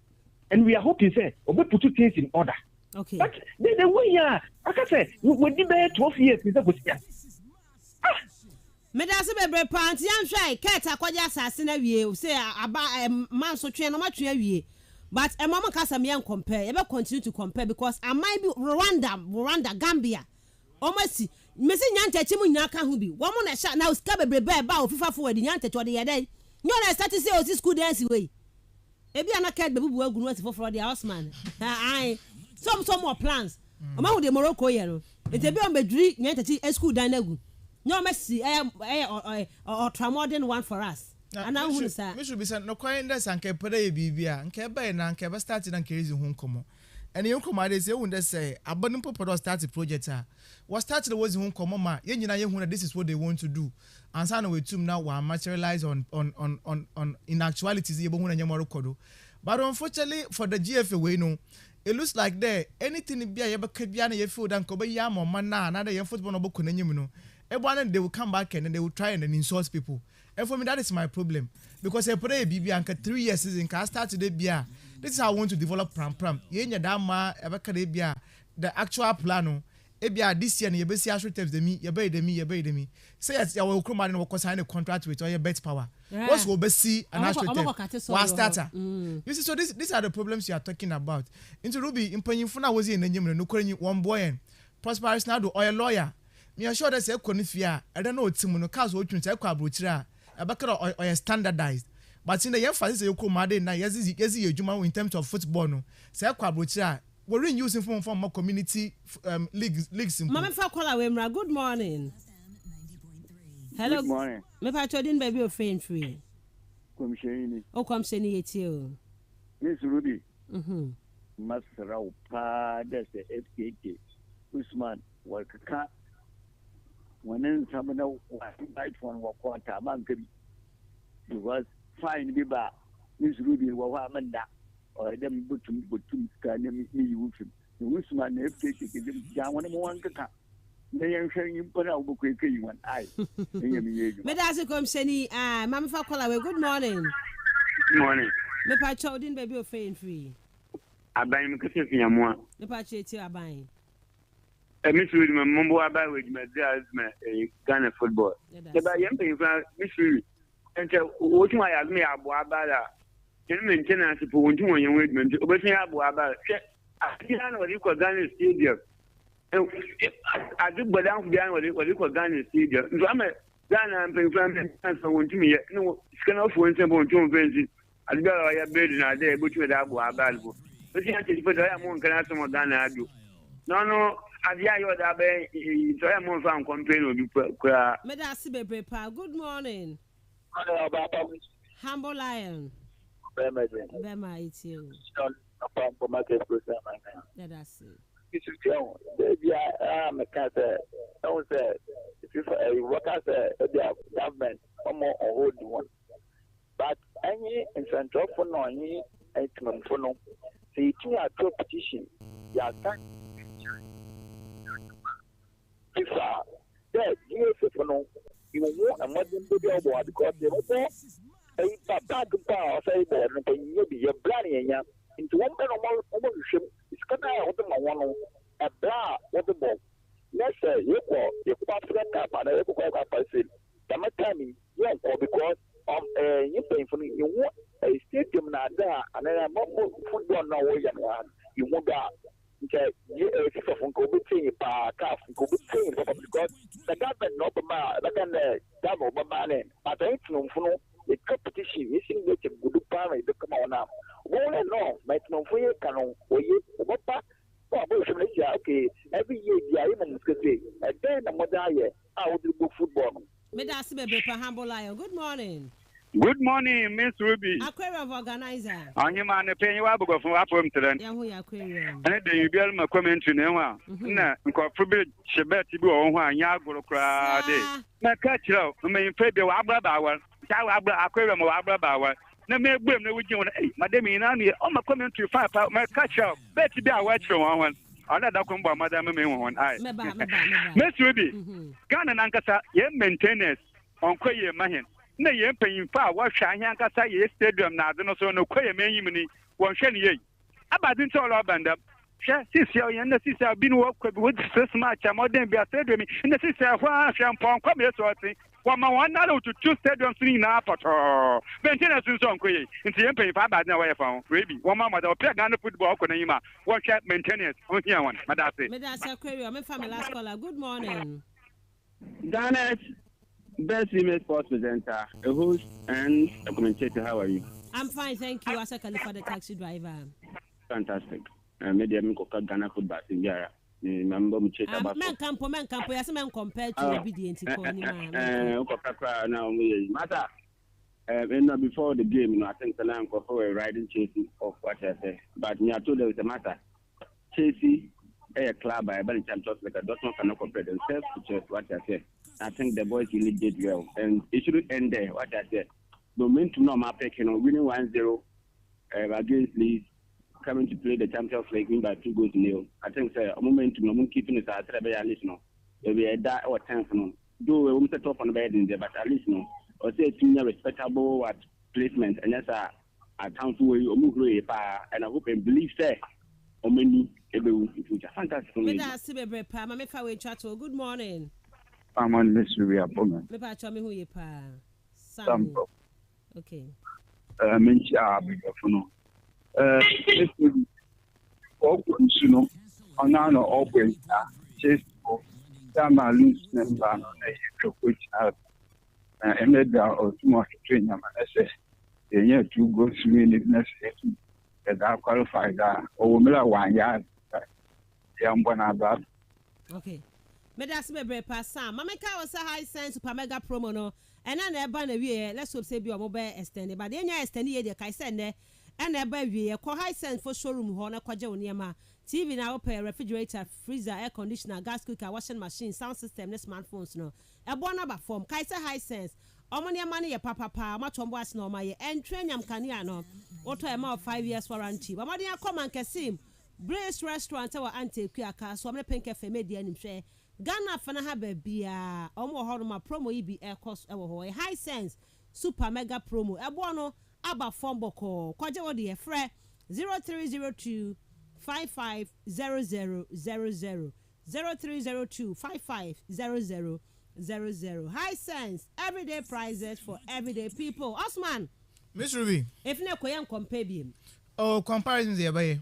And we are hoping say we put two things in order. Okay. But the way I can say we did 12 years is that was me da se bebre panti am hwai ket akwaja asase na wie say aba man so twe no matwe awie. But a mama kasa me compare. You continue to compare because I might be Rwanda, Gambia. Almost Messi Nyantachi mu nyaka hu bi. Wo mo na sha na uska bebrebe ba o FIFA forward Nyantachi o de yedai. Nyo na start say o school dance way. Ebi ana ket bebu agu no for the houseman. Ai. Some more plans. Oma hu de Morocco ye no. Etebi on beduri Nyantachi school dan agu. Nyo Messi or tramodern one for us. And I would say, Mr. Bissant, no coin that's and Capere Bibia, and Cabay and Cabba started and carries home come. And the young commanders, they wouldn't say, Abundant Papa started project. What started was home come, this is what they want to do. And Sana with two now will materialize on in actuality, the Yabon and Yamarokodo. But unfortunately for the GFA, we know it looks like there anything be a Kabiana, your food and Kobayam or Mana, another young football book on Yemuno. Everyone they will come back and they will try and insult people. And for me, that is my problem. Because I pray BB and 3 years season can start today. This is how I want to develop pram. Yenya dama ebakadebia the actual plan. Ebia this year you be see actual tips me. You buy me. Say yes, you will come and will sign a contract with all your bet power. What's will be see an actual tip? What starter? You see, so these are the problems you are talking about. Into Ruby in Penyfuna was in the Yemen, no calling one boy and Prosperous now do or a lawyer. Me sure that say konifia. I don't know Timono cars what you say kwa bruchira. abakara or standardized. But in the emphasis you come made na yes ejuma in terms of football no. Say kwa brochira we're using from more community leagues. Mama fa call away. Good morning. Hello. Good morning. Me pa chodin baby o friend free. Komsheni. O komsheni yeti o. Miss Ruby. Masra pa that's the FKK. Usman wakaka. Wannan samana right one wa kwanta man kabi. Because fine biba Miss Ruby wa manda. Or them butum ka ne mi yufim. Usman FKK ke jam wani mo wanka. Me yan hwan mpona wo ko kai wan ai. Me da se kom seni mama fa call away. Good morning. Good morning. Me pa chodin baby o free. Aban me kase fi amwa. Me pa cheti aban. Miss Ruby mambo aban we me as Ghana football. Se ba yem pe fa Miss Ruby. Ente wo tun ya me abo abala. Ken maintenance po won tun won yen we me obetun abo abala. Akina no ri ko Ghana stadium. I do but down behind what you call Ghana stadium. I'm a Ghana and paying friends and so on to me. No, it's kind of one simple two friends. I got a bed in a day, but you have available. But you actually put a more can ask some Ghana do. No, as you are there, so I'm more found complaining with you. Medasibe, good morning. Humble Lion. Bema, it's you. Let us see. Baby, I'm a cat. I was there. If you work as a government, I'm more old one. But any in central for no, any for no. See, you are to petition. You are that. If that, you for no, you want a modern video because they were there. A bad power say that you be your bloody into one kind of almost it's kind of one a bra what the ball. Let's say you put up and you go back and say, the time yes, or because of you pay for you want a stadium now there and then a more football now you want that. Okay, you from COVID calf because the government not the double money, but I don't know the competition is in which a good parent to come on now. Well, no, my no for you can or you, okay, every year, the even say, and then the mother, I will do football. Medasibe, Humble Lion. Good morning. Good morning, Miss Ruby. Aquarium organizer. On your man, paying you up from up from today. Aquarium. And then you build my comment to Newa. No, incorporate Shabati or one Yago crowd. My catch out, I mean, Fabio Abra Bauer, Aquarium or Abra Bauer. No, me brim, no, would you want Madame Inani, on my comment to 5 out, my catch out. Betty be a watch for one. Another combo, Madame one eye. Miss Ruby, Ghana and Ankasa, ye maintenance on Quay Mahin. Na ye paying far what shine Yankasa ye stadium now, then also no Quay Mani, one shelly ye. About it's all up and up. Sister, and the sister have been working with this match. I'm more than be a stadium, and the sister, why champagne come here, so I think. One now to 2 stadiums in Apato. Maintenance is on Quay. In the empire, if I bad now, I found. Maybe one mama, the Pagana football, Konima, one chat maintenance on here one. Madame Aquarium, I'm family last caller. Good morning. Garnet, best female sports presenter, a host, and a commentator. How are you? I'm fine, thank you. As a California taxi driver. Fantastic. Maybe I'm going to Ghana football in Yara. Remember, me check about. Man campo. Yes, man compared to obedient. Now, matter. Before the game, I think the lamb for riding chasing of what I say. But me, I told there was a matter. Chasing a club by a bunch of just like a doctor cannot compare themselves to just what I say. I think the boys really did well, and it shouldn't end there. What I said. Momentum no map, winning 1-0 against Leeds. Coming to play the Champions League win by 2-0. I think a momentum no keeping it at least no. Maybe a die or 10 no. Though we won't set off on the bed in there, but at least no. Or say it's respectable at placement and that's a town to where you move and I hope and believe say or many in future. Fantastic. Good morning. I'm on Miss Ria Bowman. Who you pa? Sample. Okay. Mencha Bigafuno. Open on our open chase for Dama loose member which have and made the small train. I say, yeah, 2 goals really necessary that are qualified or 1 yard. Young one about. Okay. Medas me pass Sam. Mameka was a high sense super mega promo no. And then a banner we let's hope say be a mobile extended. But then you extend the kai send there. And a baby a high sense for showroom horner kwaja oniama. TV now pay refrigerator, freezer, air conditioner, gas cooker, washing machine, sound system, the smartphones no. A bona ba form. Kaisa high sense. Omonia money ya papa much on was no my and train yam caniano. Auto amount 5 years warranty. But my dear come and kasim. Brace restaurant our auntie Kiaka, so I'm a pink cafe media and share. Ghana fana ha bia omo horoma promo yi air cost ewo high sense super mega promo ebono aba form boko kwaje wo de frɛ 0302 550000 0302 550000 high sense everyday prices for everyday people. Osman Miss Ruby if ne koyam compare biem comparisons there by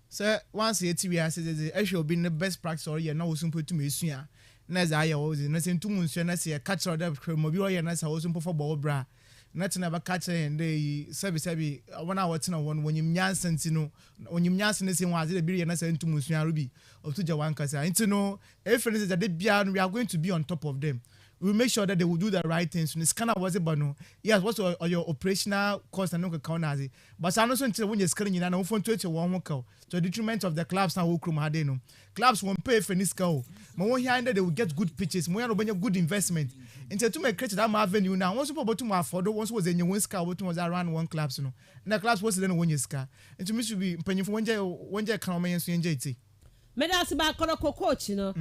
sir once a TV says actually be the best practice or you know simple to me soon na za ya wo na se ntum nsuo na se catch or that mobi o ya na sa wo simple for ball bra na tena ba catch and dey sabi when I watch na won wonyim nyansa ntino wonyim nyansa ne se waze de bi ya na se ntum nsuo arubi otuja wankasa ntino everything is that they bia we are going to be on top of them. We will make sure that they will do the right things. So, scanner was it, but no. Yes, what's your operational cost and no count as it. But I know until when you're scanning, you know, phone to one work out. So, the detriment of the clubs now will come hadeno. Clubs won't pay for this cow. But when here they will get good pitches. More than a good investment. Until to make that avenue now. Once you put to my photo, once was in your win scar, what was around one clubs, you know. And the clubs was then when you scar. And to me, should be penny for one day come and see NJT. Medas ba koroko coach no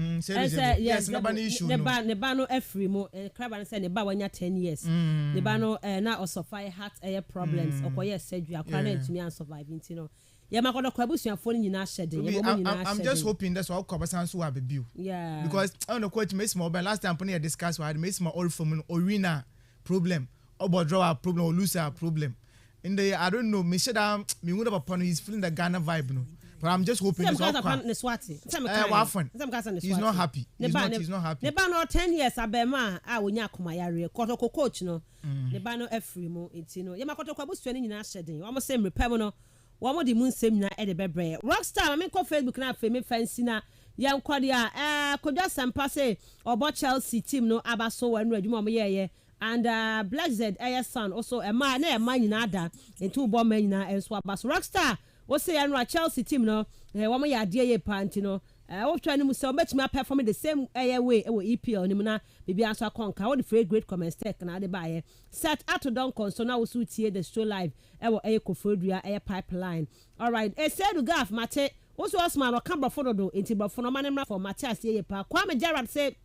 yes na ba no issue no ne ba no afri mo kraba say ne ba wanya 10 years ne ba no na osofai heart problems okoye surgery akwa na ntumi an survive ntino ye makodo kwabusuafo ni nyina hyede ye mo nyina hyede I'm just hoping that's all kwabasan so abebiu yeah because I know coach make small last time pony discuss why make small all from arena problem or draw problem or lose a problem in the I don't know me said me would have upon he's feeling the Ghana vibe no. But I'm just hoping he's not happy. He's not happy. Neba no 10 years abema a wonya akomayare kotoko coach no. Neba no afri mo ntino. Ye makotoko abusu ni nyina hyeden. Wo mo sem repem no. Wo mo di mu nsem nyina e de bebre. Rockstar me ko Facebook na fe me fancy na ye nkode a kodwa sampa say obo Chelsea team no abaso wanu adwuma mo ye and Black Z son also a man na e man nyina da ntu bo man nyina enso abaso Rockstar we say anwa Chelsea team no wo mo ya de ye panti no wo try no mu say obetumi perform the same way e EPL ni mu na bibia so akonka wo the free great comment tech na de bae set ato don console na wo so tie the show live wo kofodua pipeline all right e say do gaf mate wo so Osman o ka brofo do enti brofo no manemra for Matthias ye pa Kwame Gerrard say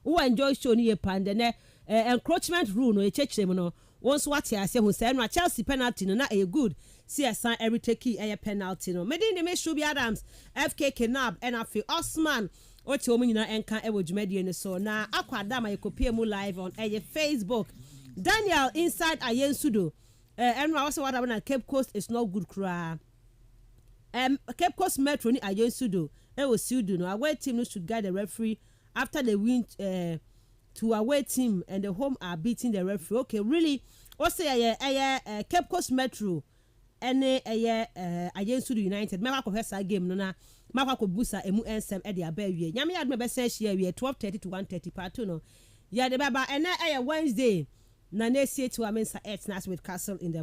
who enjoy show ni ye pande ne encroachment rule no e chechem no once what ya say who say no Chelsea penalty no na e good see assign every take a penalty no made in the Shubi Adams FK Kenab and afi Osman oti omu nyina enka ewo dwumade ne so na akwada ma ekopie mu live on Facebook Daniel inside Ayensudo enwa also what about Cape Coast is not good kra Cape Coast Metro ni Ayensudo ewo Sudo no away team no should guide the referee after they win to away team and the home are beating the referee okay really what say Cape Coast Metro ene Ayensudo United me akọ hwesa game no na makọ busa emu ensem e de aba wie nyame yad me be say share wie 12:30 to 1:30 part 2 no ya de baba ene Wednesday na na sie to amensa 8 nas with Kastle in the